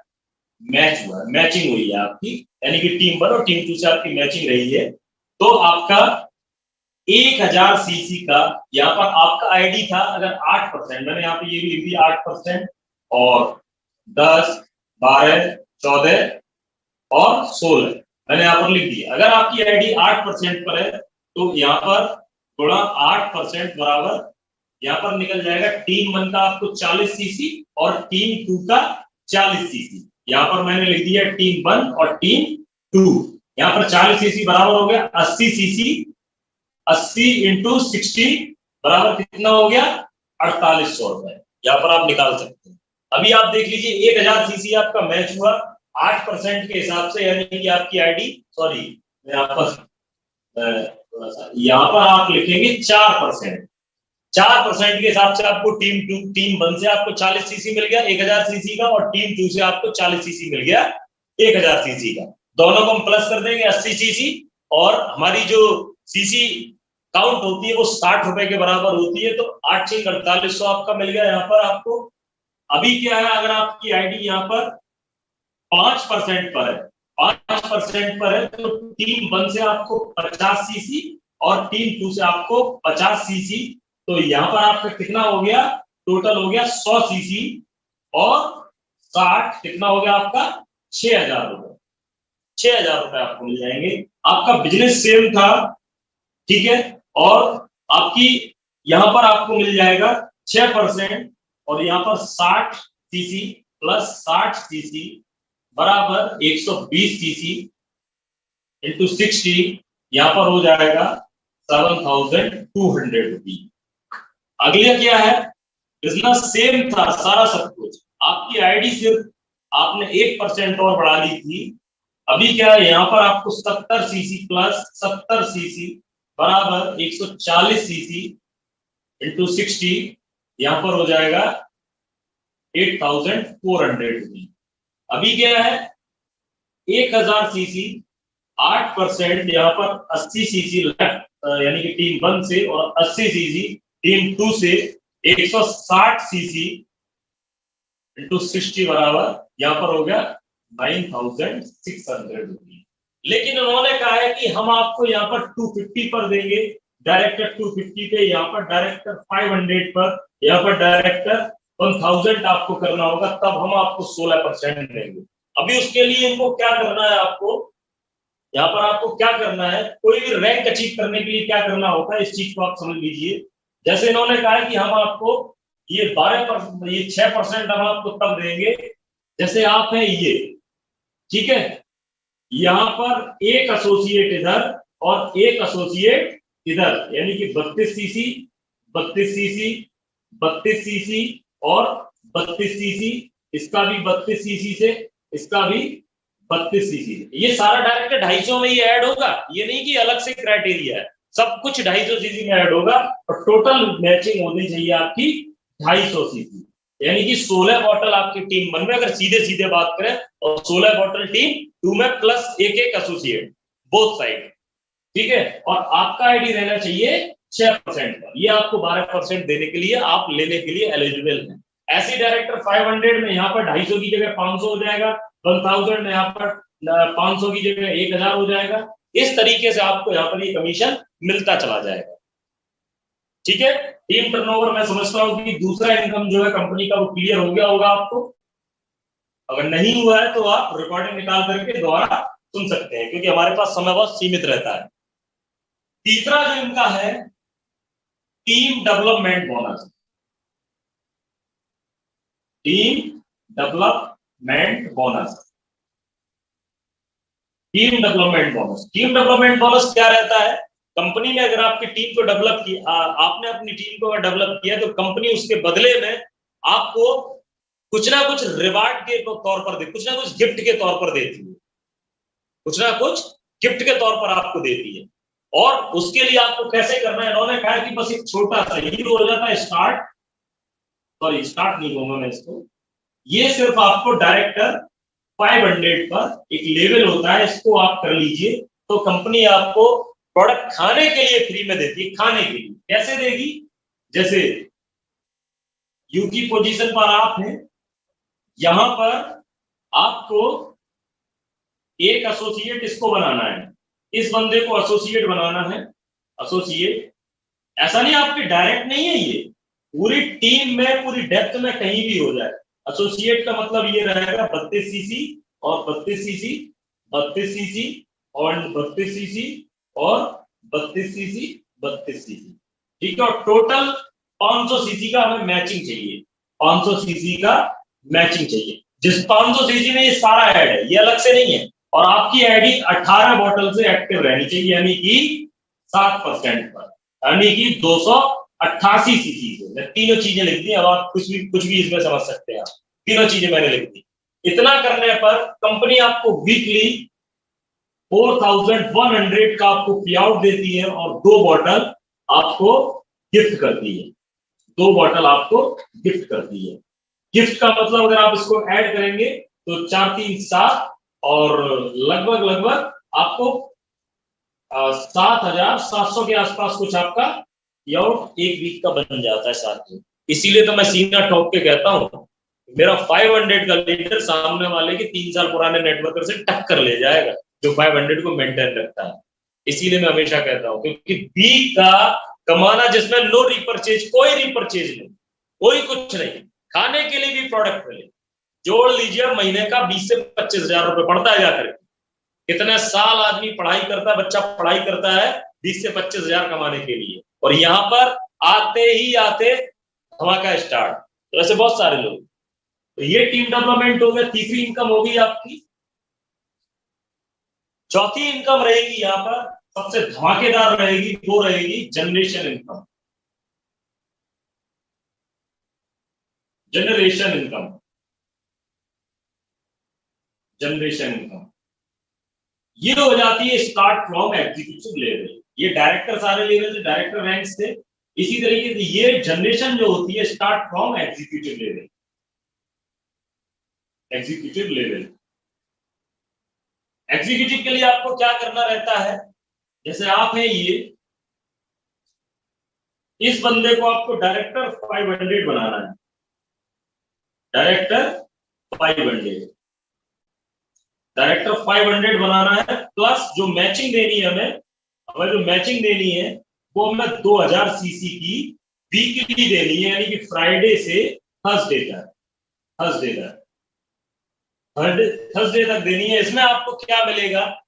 मैच हुआ है, मैचिंग हुई है आपकी, यानी कि टीम 1 और टीम 2 से आपकी मैचिंग रही है, तो आपका 1000 सीसी का यहाँ पर आपका आईडी था अगर 8%, मैंने यहाँ पे ये भी लिख दिया 8% और 10 12, 14 और 16 मैंने यहाँ पर लिख दिया। अगर आपकी आईडी 8% पर है तो यहाँ पर थोड़ा 8% बराबर यहाँ पर निकल जाएगा टीम 1 का आपको 40 सीसी और टीम 2 का 40 सीसी। यहाँ पर मैंने लिख दिया टीम 1 और टीम 2। यहाँ पर 40 सीसी बराबर हो गया 80 सीसी। 80 इंटू 60 बराबर कितना हो गया 4800 रुपए। यहाँ पर आप निकाल सकते हैं। अभी आप देख लीजिए 1000 सीसी आपका मैच हुआ 8% के हिसाब से, यानी कि आपकी आईडी, सॉरी यहाँ पर आप लिखेंगे 4%। 4% के हिसाब से आपको टीम 1 से आपको 40 सीसी मिल गया 1000 सीसी का, और टीम 2 से आपको 40 सीसी मिल गया 1000 सीसी का। दोनों को हम प्लस कर देंगे 80 सीसी, और हमारी जो सीसी काउंट होती है वो 60 रुपए के बराबर होती है। तो 8 6 4800 आपका मिल गया यहाँ पर आपको। अभी क्या है, अगर आपकी आईडी यहाँ पर 5% पर है, 5% पर है तो टीम 1 से आपको 50 सीसी और टीम 2 से आपको 50 सीसी। तो यहाँ पर आपका कितना हो गया, टोटल हो गया 100 सीसी और 60 कितना हो गया आपका 6000 रुपए। 6000 रुपए आपको मिल जाएंगे। आपका बिजनेस सेम था, ठीक है, और आपकी यहाँ पर आपको मिल जाएगा 6% और यहाँ पर 60 सीसी प्लस 60 सीसी बराबर 120 सीसी इंटू 60, यहाँ पर हो जाएगा 7200 रुपीज। अगला क्या है, बिजनेस सेम था सारा सब कुछ, आपकी आईडी सिर्फ आपने 1% और बढ़ा ली थी। अभी क्या है, यहाँ पर आपको 70 सीसी प्लस 70 सीसी बराबर 140 सीसी इंटू 60, यहाँ पर हो जाएगा 8400 रुपीज। अभी क्या है, 1000 सीसी 8%, यहाँ पर 80 सीसी लेफ्ट, यानी कि टीम 1 से, और 80 सीसी टीम 2 से, 160 सीसी इंटू 60 बराबर यहाँ पर हो गया 9600 रुपीज। लेकिन उन्होंने कहा है कि हम आपको यहाँ पर 250 पर देंगे, डायरेक्टर 250 पे, यहाँ पर डायरेक्टर 500 पर, यहाँ पर डायरेक्टर 1000 आपको करना होगा, तब हम आपको 16% देंगे। अभी उसके लिए इनको क्या करना है, आपको यहाँ पर आपको क्या करना है, कोई भी रैंक अचीव करने के लिए क्या करना होता है, इस चीज को आप समझ लीजिए। जैसे इन्होंने कहा है कि हम आपको ये 12%, ये 6% हम आपको तब देंगे जैसे आप हैं ये, ठीक है, यहाँ पर एक एसोसिएट इधर और एक एसोसिएट इधर, यानी कि 32 सीसी 32 सीसी 32 सीसी और 32 सीसी, इसका भी 32 सीसी से, इसका भी 32 सीसी। ये सारा डायरेक्ट 250 में ही ऐड होगा, ये नहीं कि अलग से क्राइटेरिया है, सब कुछ 250 सीसी में ऐड होगा, और टोटल मैचिंग होनी चाहिए आपकी 250 सीसी, यानी कि 16 बॉटल आपकी टीम 1 में, अगर सीधे सीधे बात करें, और 16 बॉटल टीम 2 में प्लस एक एक एसोसिएट बोथ साइड, ठीक है। और आपका आईडी रहना चाहिए 6% पर, ये आपको 12% देने के लिए, आप लेने के लिए एलिजिबल हैं। ऐसे डायरेक्टर 500 में यहाँ पर 250 की जगह 500 हो जाएगा, 1000 में यहाँ पर 500 की जगह 1000 हो जाएगा। इस तरीके से आपको यहाँ पर ये कमीशन मिलता चला जाएगा, ठीक है। टीम टर्नओवर मैं समझता हूँ कि दूसरा इनकम जो है कंपनी का वो क्लियर हो गया होगा आपको। अगर नहीं हुआ है तो आप रिकॉर्डिंग निकाल करके दोबारा सुन सकते हैं, क्योंकि हमारे पास समय बहुत सीमित रहता है। तीसरा जो इनका है team development bonus. Team development bonus, team development bonus. Team development bonus क्या रहता है, कंपनी ने अगर आपकी टीम को डेवलप किया, आपने अपनी टीम को डेवलप किया, तो कंपनी उसके बदले में आपको कुछ ना कुछ रिवार्ड के तौर पर कुछ ना कुछ गिफ्ट के तौर पर देती है, कुछ ना कुछ गिफ्ट के तौर पर आपको देती है। और उसके लिए आपको कैसे करना है, इन्होंने कहा कि बस एक छोटा सा ये हो जाता है स्टार्ट, सॉरी स्टार्ट नहीं कहूंगा मैं इसको, ये सिर्फ आपको डायरेक्टर 500 पर एक लेवल होता है, इसको आप कर लीजिए, तो कंपनी आपको प्रोडक्ट खाने के लिए फ्री में देती है। खाने के लिए कैसे देगी, जैसे यू की पोजीशन पर आप हैं, यहां पर आपको एक एसोसिएट इसको बनाना है, इस बंदे को एसोसिएट बनाना है। एसोसिएट ऐसा नहीं आपके डायरेक्ट नहीं है, ये पूरी टीम में पूरी डेप्थ में कहीं भी हो जाए, एसोसिएट का मतलब ये रहेगा 32 सीसी और 32 सीसी, 32 सीसी और 32 सीसी और 32 सीसी, 32 सीसी, ठीक है। और टोटल 500 सीसी का हमें मैचिंग चाहिए, 500 सीसी का मैचिंग चाहिए, जिस 500 सीसी में ये सारा ऐड है, ये अलग से नहीं है। और आपकी एडिंग 18 बॉटल से एक्टिव रहनी चाहिए, यानी कि 7% पर, यानी कि 288 सीसी से। मैं तीनों चीजें लिख दी, अब आप कुछ भी इसमें समझ सकते हैं, तीनों चीजें मैंने लिख दी। इतना करने पर कंपनी आपको वीकली 4100 का आपको पे आउट देती है और 2 बॉटल आपको गिफ्ट करती है, 2 बॉटल आपको गिफ्ट करती है। गिफ्ट का मतलब अगर आप इसको ऐड करेंगे तो 4 3 7 और लगभग लगभग आपको 7700 के आसपास कुछ आपका पे आउट एक वीक का बन जाता है साथ। इसीलिए तो मैं सीधा टॉप के कहता हूं मेरा 500 का लीटर सामने वाले के 3 साल पुराने नेटवर्कर से टक्कर ले जाएगा जो 500 को मेंटेन रखता है। इसीलिए मैं हमेशा कहता हूं क्योंकि बी का कमाना जिसमें नो रिपर्चेज, कोई रिपर्चेज नहीं, कोई कुछ नहीं, खाने के लिए भी प्रोडक्ट मिले, जोड़ लीजिए महीने का 20 से 25 हजार रुपए पड़ता है जाकर। कितने साल आदमी पढ़ाई करता है, बच्चा पढ़ाई करता है 20 से 25 हजार कमाने के लिए, और यहां पर आते ही आते धमाका स्टार्ट। तो ऐसे बहुत सारे लोग, तो ये टीम डेवलपमेंट हो गया, तीसरी इनकम होगी आपकी। चौथी इनकम रहेगी यहां पर सबसे धमाकेदार रहेगी, वो रहेगी generation income. Generation income, generation income ये हो जाती है स्टार्ट फ्रॉम एग्जीक्यूटिव लेवल। ये डायरेक्टर सारे लेवल से, डायरेक्टर रैंक्स थे। इसी तरीके से ये जनरेशन जो होती है start from executive level, executive level. Executive के लिए आपको क्या करना रहता है, जैसे आप हैं ये, इस बंदे को आपको डायरेक्टर 500 बनाना है, डायरेक्टर 500, डायरेक्टर 500 बनाना है। प्लस जो मैचिंग देनी है हमें जो मैचिंग देनी है वो हमें 2000 सीसी की वीकली देनी है, यानी कि फ्राइडे से थर्सडे तक, थर्सडे तक देनी है। इसमें आपको क्या मिलेगा,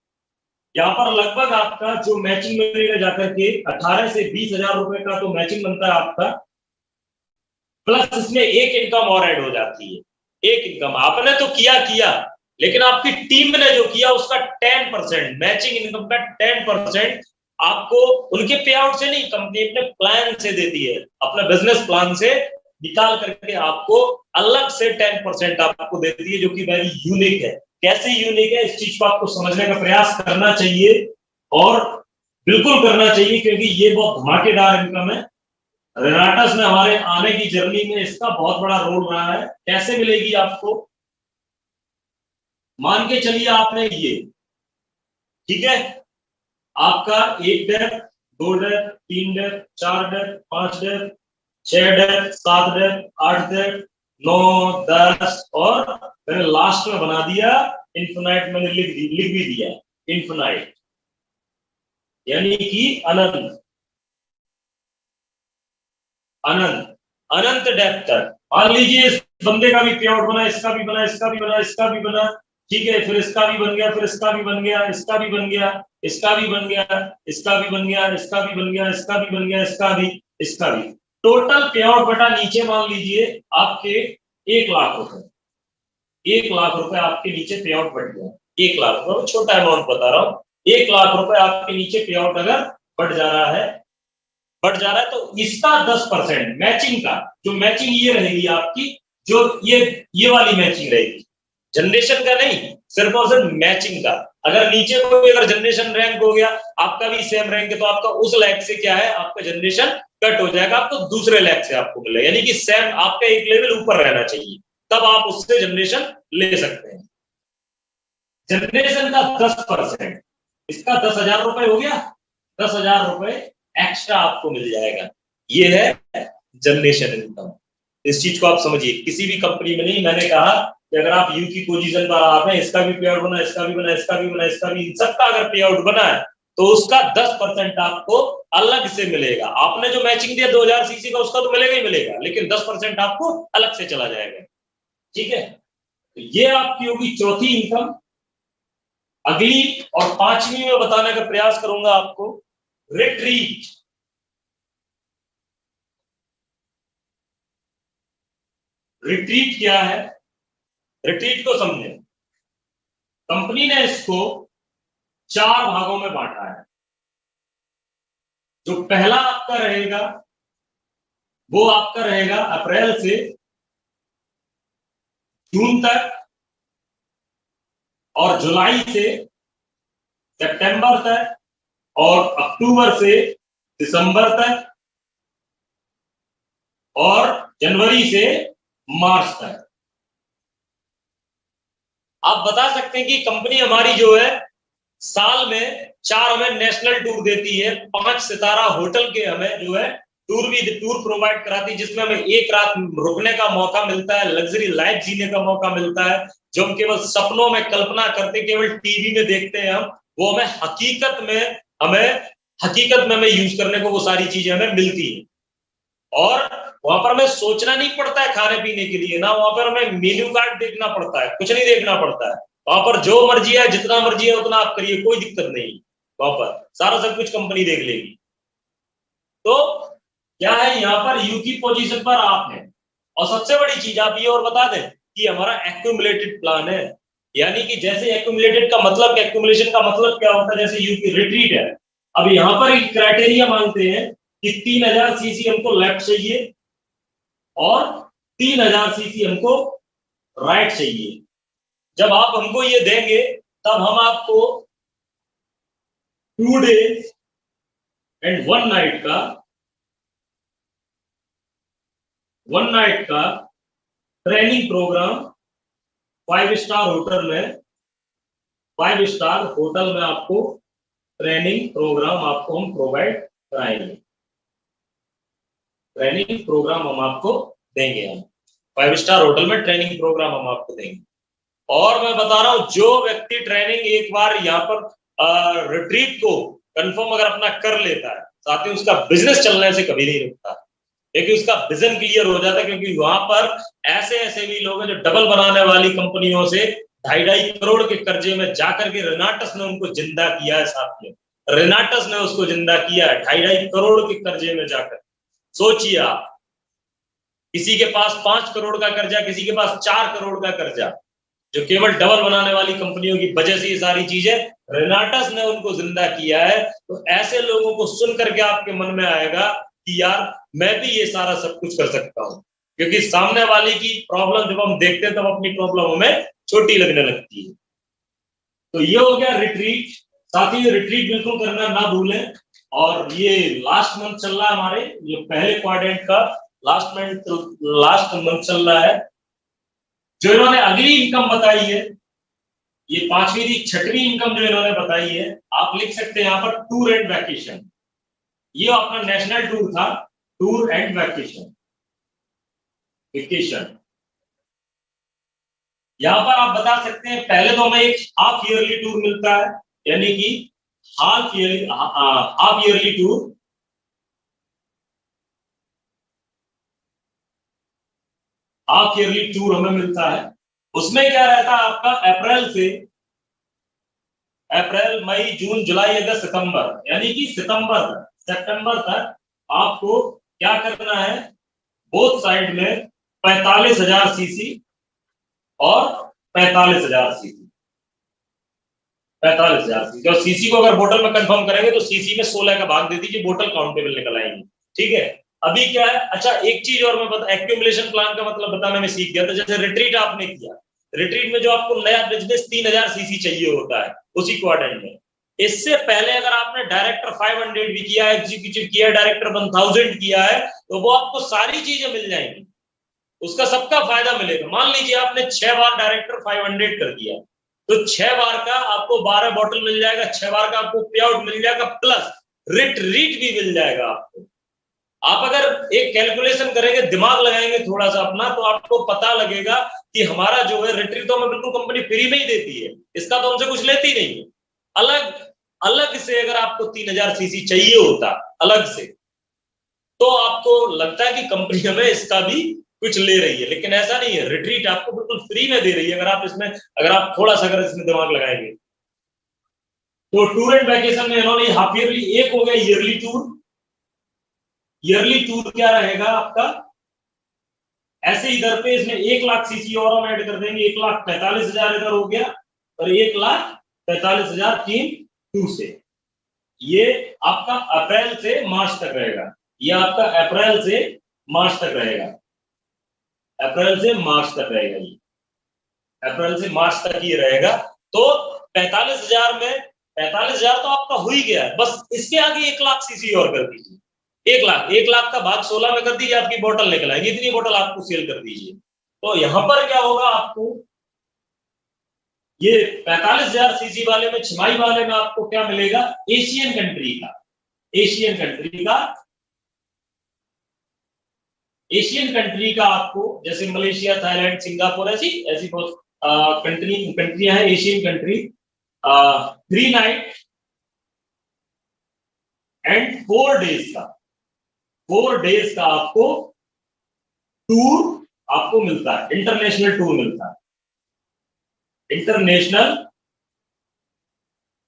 यहाँ पर लगभग आपका जो मैचिंग मिलेगा जाकर के 18 से 20 हजार रुपए का तो मैचिंग बनता है आपका। प्लस इसमें एक इनकम और ऐड हो जाती है, एक इनकम आपने तो किया लेकिन आपकी टीम ने जो किया उसका 10%, मैचिंग इनकम का 10% आपको उनके पे आउट से नहीं, कंपनी अपने प्लान से देती है, अपना बिजनेस प्लान से निकाल करके आपको अलग से 10% आपको देती है, जो कि वेरी यूनिक है। कैसे यूनिक है, इस चीज को आपको समझने का प्रयास करना चाहिए और बिल्कुल करना चाहिए, क्योंकि ये बहुत धमाकेदार इनकम है। रेनाटस में हमारे आने की जर्नी में इसका बहुत बड़ा रोल रहा है। कैसे मिलेगी आपको, मान के चलिए आपने ये, ठीक है, आपका 1 deck, 2 deck, 3 deck, 4 deck, 5 deck, 6 deck, 7 deck, 8 deck, 9, 10 और मैंने लास्ट में बना दिया इन्फिनाइट, मैंने लिख भी दिया इन्फिनाइट, यानी कि अनंत, अनंत अनंत डेप्थ तक। मान लीजिए इस बंदे का भी पे आउट बना, इसका भी बना, इसका भी बना, इसका भी बना, ठीक है, फिर इसका भी बन गया, फिर इसका भी बन गया, इसका भी बन गया, इसका भी बन गया, इसका भी बन गया, इसका भी बन गया, इसका भी बन गया, इसका भी। टोटल पे आउट बटा नीचे मान लीजिए आपके 1 लाख रुपए, 1 लाख रुपए आपके नीचे पे आउट बढ़ गया। 1 लाख रुपए, छोटा अमाउंट बता रहा हूं, 1 लाख रुपए आपके नीचे पे आउट अगर बढ़ जा रहा है, तो इसका 10% मैचिंग का, जो मैचिंग ये रहेगी आपकी, जो ये वाली मैचिंग रहेगी, जनरेशन का नहीं, सिर्फ और सिर्फ मैचिंग का। अगर नीचे कोई अगर जनरेशन रैंक हो गया, आपका भी सेम रैंक है, तो आपका उस लैक से क्या है, आपका जनरेशन कट हो जाएगा, आपको दूसरे लैक से आपको मिलेगा, यानी कि सेम आपका एक लेवल ऊपर रहना चाहिए, तब आप उससे जनरेशन ले सकते हैं। जनरेशन का 10%, इसका 10,000 रुपए हो गया, 10,000 रुपए एक्स्ट्रा आपको मिल जाएगा। ये है जनरेशन इनकम। इस चीज को आप समझिए, किसी भी कंपनी में नहीं, मैंने कहा कि अगर आप यू की पोजीशन पर आप हैं, इसका भी पे आउट बना, इसका भी बना, इसका भी बना, इसका भी, इन सबका अगर पे आउट बना है तो उसका 10% आपको अलग से मिलेगा। आपने जो मैचिंग दिया 2000 सीसी का, उसका तो मिलेगा ही मिलेगा, लेकिन 10% आपको अलग से चला जाएगा। ठीक है, तो ये आपकी होगी चौथी इनकम। अगली और पांचवी में बताने का प्रयास करूंगा आपको, रिट्रीट। रिट्रीट क्या है, रिट्रीट को समझे। कंपनी ने इसको 4 भागों में बांटा है। जो पहला आपका रहेगा वो आपका रहेगा अप्रैल से जून तक, और जुलाई से सितंबर तक, और अक्टूबर से दिसंबर तक, और जनवरी से मार्च तक। आप बता सकते हैं कि कंपनी हमारी जो है साल में 4 हमें नेशनल टूर देती है, 5 सितारा होटल के हमें जो है टूर प्रोवाइड कराती है, जिसमें हमें 1 रात रुकने का मौका मिलता है, लग्जरी लाइफ जीने का मौका मिलता है, जो हम केवल सपनों में कल्पना करते, केवल टीवी में देखते हैं हम, वो हमें हकीकत में हमें यूज करने को वो सारी चीजें हमें मिलती है। और वहां पर हमें सोचना नहीं पड़ता है खाने पीने के लिए ना, वहां पर हमें मेन्यू कार्ड देखना पड़ता है, कुछ नहीं देखना पड़ता है। वहां पर जो मर्जी है, जितना मर्जी है उतना आप करिए, कोई दिक्कत नहीं। वहां पर सारा सब कुछ कंपनी देख लेगी। तो क्या है, यहाँ पर यू की पोजीशन पर आप हैं। और सबसे बड़ी चीज आप ये और बता दें कि हमारा एक्यूमुलेटेड प्लान है। यानी कि जैसे एक्यूमुलेटेड का मतलब, एक्यूमुलेशन का मतलब क्या होता है, जैसे यू की रिट्रीट है, अब यहाँ पर एक क्राइटेरिया मांगते हैं कि 3000 सीसी हमको लेफ्ट चाहिए और 3000 सीसी हमको राइट चाहिए। जब आप हमको ये देंगे तब हम आपको 2 days एंड 1 नाइट का ट्रेनिंग प्रोग्राम 5 स्टार होटल में, 5 स्टार होटल में आपको ट्रेनिंग प्रोग्राम आपको हम प्रोवाइड कराएंगे। ट्रेनिंग प्रोग्राम हम आपको देंगे, हम 5 स्टार होटल में ट्रेनिंग प्रोग्राम हम आपको देंगे। और मैं बता रहा हूं, जो व्यक्ति ट्रेनिंग एक बार यहाँ पर रिट्रीट को कंफर्म अगर अपना कर लेता है, साथ ही उसका बिजनेस चलने से कभी नहीं रुकता, क्योंकि उसका विजन क्लियर हो जाता है। क्योंकि वहां पर ऐसे ऐसे भी लोग हैं जो डबल बनाने वाली कंपनियों से 2.5 करोड़ के कर्जे में जाकर के, रेनाटस ने उनको जिंदा किया है साथियों, रेनाटस ने उसको जिंदा किया है 2.5 करोड़ के कर्जे में जाकर। सोचिए आप, किसी के पास 5 करोड़ का कर्जा, किसी के पास 4 करोड़ का कर्जा, जो केवल डबल बनाने वाली कंपनियों की वजह से ये सारी चीजें, रेनाटस ने उनको जिंदा किया है। तो ऐसे लोगों को सुन करके आपके मन में आएगा कि यार मैं भी ये सारा सब कुछ कर सकता हूं, क्योंकि सामने वाले की प्रॉब्लम जब हम देखते हैं तब अपनी प्रॉब्लम हमें छोटी लगने लगती है। तो ये हो गया रिट्रीट। साथ ही रिट्रीट बिल्कुल करना ना भूलें। और ये लास्ट मंथ चल रहा है हमारे, ये पहले क्वाड्रेंट का लास्ट मंथ चल रहा है। जो इन्होंने अगली इनकम बताई है, ये 5वीं थी, 6वीं इनकम जो इन्होंने बताई है, आप लिख सकते हैं यहाँ पर टूर एंड वैकेशन। ये अपना नेशनल टूर था, टूर एंड वैकेशन। यहाँ पर आप बता सकते हैं, पहले तो हमें एक हाफ ईयरली टूर मिलता है, यानी कि half yearly tour. Half yearly tour हमें मिलता है। उसमें क्या रहता है आपका, अप्रैल मई जून जुलाई अगस्त सितंबर, यानी कि सितंबर तक आपको क्या करना है, बोथ साइड में 45,000 सीसी और 45,000 सीसी। 45,000 सीसी, और सीसी को अगर बोतल में कंफर्म करेंगे तो सीसी में 16 का भाग दे दीजिए, बोतल काउंटेबल निकल आएंगी। ठीक है, अभी क्या है, अच्छा एक चीज और मैं एक्यूमुलेशन प्लान का मतलब बताने में सीख गया था। जैसे रिट्रीट आपने किया, रिट्रीट में जो आपको नया बिजनेस 3000 सीसी चाहिए होता है उसी क्वाड्रेंट में, इससे पहले अगर आपने डायरेक्टर 500 भी किया है, एग्जीक्यूटिव किया है, डायरेक्टर 1000 किया है, तो वो आपको सारी चीजें मिल जाएंगी, उसका सबका फायदा मिलेगा। मान लीजिए आपने 6 बार डायरेक्टर 500 कर दिया, तो 6 बार का आपको 12 बॉटल मिल जाएगा, 6 बार का आपको पे आउट मिल जाएगा, प्लस रिट्रीट भी मिल जाएगा आपको। आप अगर एक कैलकुलेशन करेंगे, दिमाग लगाएंगे थोड़ा सा अपना, तो आपको पता लगेगा कि हमारा जो है रिट्रीट तो हमें बिल्कुल कंपनी फ्री में ही देती है, इसका तो हमसे कुछ लेती नहीं है। अलग से अगर आपको 3000 सीसी चाहिए होता अलग से, तो आपको लगता है कि कंपनी हमें इसका भी कुछ ले रही है, लेकिन ऐसा नहीं है, रिट्रीट आपको बिल्कुल फ्री में दे रही है अगर आप थोड़ा सा अगर इसमें दिमाग लगाएंगे। तो टूर एंड वैकेशन में इन्होंने हाफ ईयरली, एक हो गया ईयरली टूर। ईयरली टूर क्या रहेगा आपका, ऐसे इधर पे इसमें 1,00,000 सीसी और हम ऐड कर देंगे, 1,45,000 इधर हो गया और 1,45,000 तीन टूर से। ये आपका अप्रैल से मार्च तक रहेगा, ये आपका अप्रैल से मार्च तक रहेगा, अप्रैल से मार्च तक रहेगा, ये अप्रैल से मार्च तक ये रहेगा। तो 45,000 में 45,000 तो आपका हो ही गया, बस इसके आगे 1,00,000 सीसी और कर दीजिए। 1,00,000 का भाग 16 में कर दीजिए, आपकी बोतल निकल आएगी, इतनी बोतल आपको सेल कर दीजिए। तो यहां पर क्या होगा आपको, ये 45,000 सीसी वाले में, छमाही वाले में आपको क्या मिलेगा, एशियन कंट्री का, एशियन कंट्री का, एशियन कंट्री का आपको, जैसे मलेशिया, थाईलैंड, सिंगापुर, ऐसी ऐसी बहुत कंट्रियां हैं Asian country. 3 night and 4 days का, 4 डेज का आपको टूर आपको मिलता है, इंटरनेशनल टूर मिलता है, इंटरनेशनल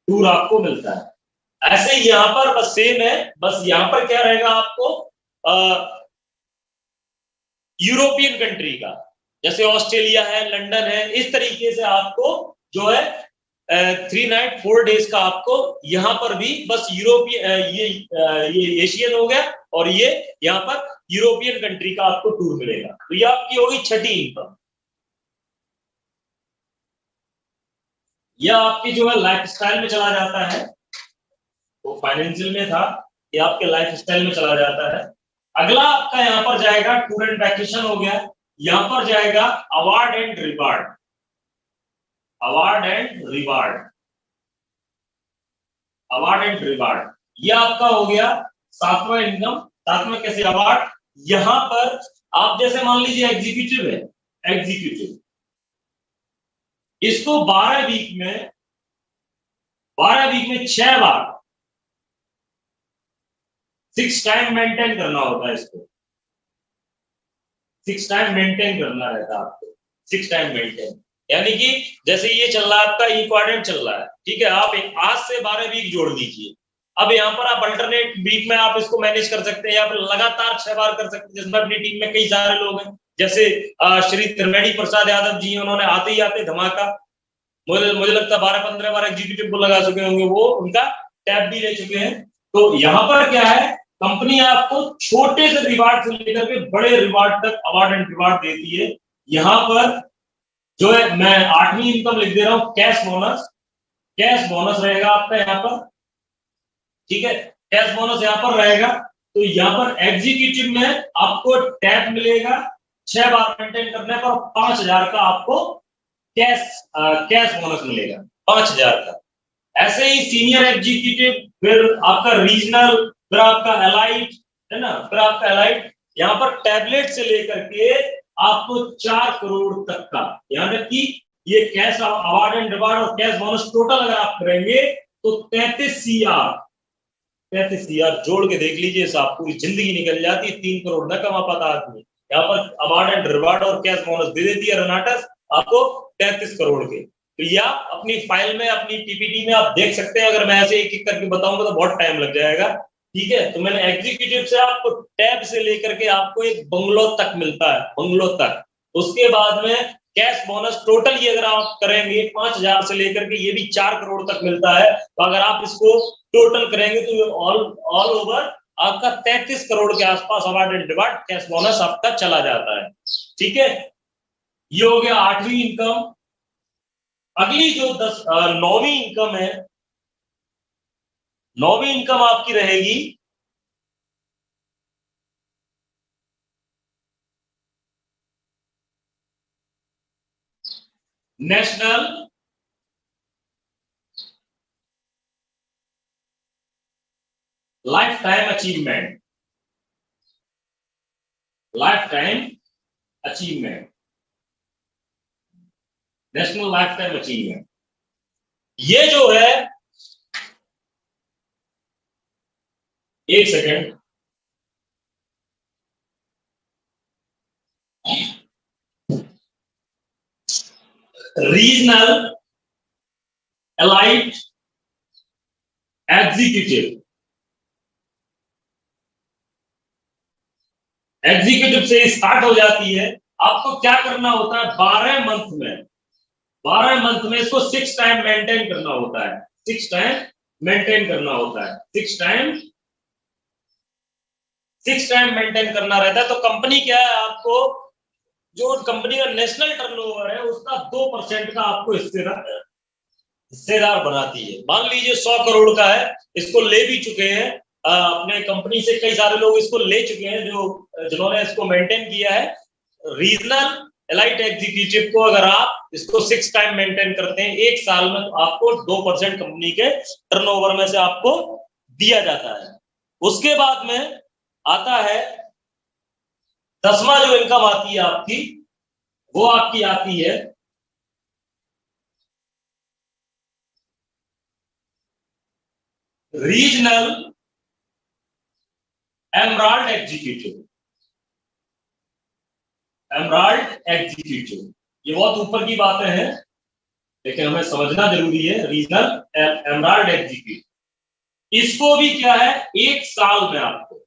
टूर आपको मिलता है। ऐसे ही यहां पर बस सेम है, बस यहां पर क्या रहेगा आपको, यूरोपियन कंट्री का, जैसे ऑस्ट्रेलिया है, लंदन है, इस तरीके से आपको जो है 3 नाइट 4 डेज का आपको यहां पर भी बस यूरोपियन, ये एशियन हो गया और ये यहां पर यूरोपियन कंट्री का आपको टूर मिलेगा। तो ये आपकी होगी छठी इनकम। यह आपकी जो है लाइफस्टाइल में चला जाता है, तो फाइनेंशियल में था, ये आपके लाइफस्टाइल में चला जाता है। अगला आपका यहां पर जाएगा टूर एंड वैकेशन हो गया, यहां पर जाएगा award and reward, award and reward, award and reward, यह आपका हो गया सातवां इनकम। सातवां कैसे अवार्ड, यहां पर आप जैसे मान लीजिए एग्जीक्यूटिव है, एग्जीक्यूटिव, इसको 12 वीक में 6 बार 6 टाइम मेंटेन करना होता है, इसको 6 टाइम मेंटेन करना रहता है आपको, 6 टाइम मेंटेन। यानी कि जैसे ये चल रहा है आपका इक्वाड्रेंट चल रहा है, ठीक है, आप आज से 12 वीक जोड़ दीजिए। अब यहाँ पर आप अल्टरनेट वीक में आप इसको मैनेज कर सकते हैं, या फिर लगातार 6 बार कर सकते हैं, जिसमें अपनी टीम में कई सारे लोग हैं, जैसे श्री त्रिवेणी प्रसाद यादव जी, उन्होंने आते ही आते धमाका, मुझे लगता है 12-15 बार एग्जीक्यूटिव को लगा चुके होंगे, वो उनका टैब भी ले चुके हैं। तो यहाँ पर क्या है, कंपनी आपको छोटे से रिवार्ड से लेकर के बड़े रिवार्ड तक अवार्ड एंड रिवार्ड देती है। यहाँ पर जो है मैं 8वीं इनकम लिख दे रहा हूं, कैश बोनस, कैश बोनस रहेगा आपका यहाँ पर, ठीक है, कैश बोनस यहाँ पर रहेगा। तो यहाँ पर एग्जीक्यूटिव में आपको टैब मिलेगा 6 बार मेंटेन करने पर, 5,000 का आपको कैश बोनस मिलेगा, 5,000 का। ऐसे ही सीनियर एग्जीक्यूटिव, फिर आपका रीजनल, फिर आपका एलाइट, है ना, फिर आपका एलाइट, यहाँ पर टैबलेट से लेकर के आपको 4 करोड़ तक का, यानी कि ये कैश अवार्ड एंड रिवार्ड और कैश बोनस टोटल अगर आप करेंगे तो 33 CR जोड़ के देख लीजिए, साहब पूरी जिंदगी निकल जाती है, 3 करोड़ न कमा पाता आदमी, यहाँ पर अवार्ड एंड रिवार्ड और कैश बोनस दे देती है रनाटस आपको 33 करोड़ के। तो ये आप अपनी फाइल में, अपनी पीपीटी में आप देख सकते हैं, अगर मैं ऐसे एक एक करके बताऊंगा तो बहुत टाइम लग जाएगा, ठीक है। तो मैंने एग्जीक्यूटिव से आपको टैब से लेकर के आपको एक बंगलो तक मिलता है, बंगलो तक। उसके बाद में कैश बोनस टोटल ये अगर आप करेंगे 5,000 से लेकर के ये भी 4 करोड़ तक मिलता है। तो अगर आप इसको टोटल करेंगे तो ये ऑल ओवर आपका 33 करोड़ के आसपास award and reward cash bonus आपका चला जाता है, ठीक है। ये हो गया 8वीं इनकम। अगली जो 9वीं इनकम है, 9वीं इनकम आपकी रहेगी national life time achievement, life time achievement, national life time achievement. ये जो है, एक second, regional elite executive, executive से स्टार्ट हो जाती है। आपको क्या करना होता है, 12 मंथ में इसको 6 टाइम मेंटेन करना होता है, 6 टाइम मेंटेन करना होता है, 6 टाइम मेंटेन करना रहता है। तो कंपनी क्या है, आपको जो कंपनी का नेशनल टर्नओवर है उसका 2% का आपको हिस्सेदार बनाती है। मान लीजिए 100 करोड़ का है, इसको ले भी चुके हैं अपने कंपनी से, कई सारे लोग इसको ले चुके हैं जो जिन्होंने इसको मेंटेन किया है। रीजनल एलाइट एग्जीक्यूटिव को अगर आप इसको 6 टाइम मेंटेन करते हैं एक साल में, तो आपको 2% कंपनी के टर्नओवर में से आपको दिया जाता है। उसके बाद में आता है 10वां जो इनकम आती है आपकी, वो आपकी आती है regional emerald executive, emerald executive. ये बहुत ऊपर की बातें हैं लेकिन हमें समझना जरूरी है। रीजनल एमराल्ड एग्जीक्यूटिव, इसको भी क्या है, एक साल में आपको,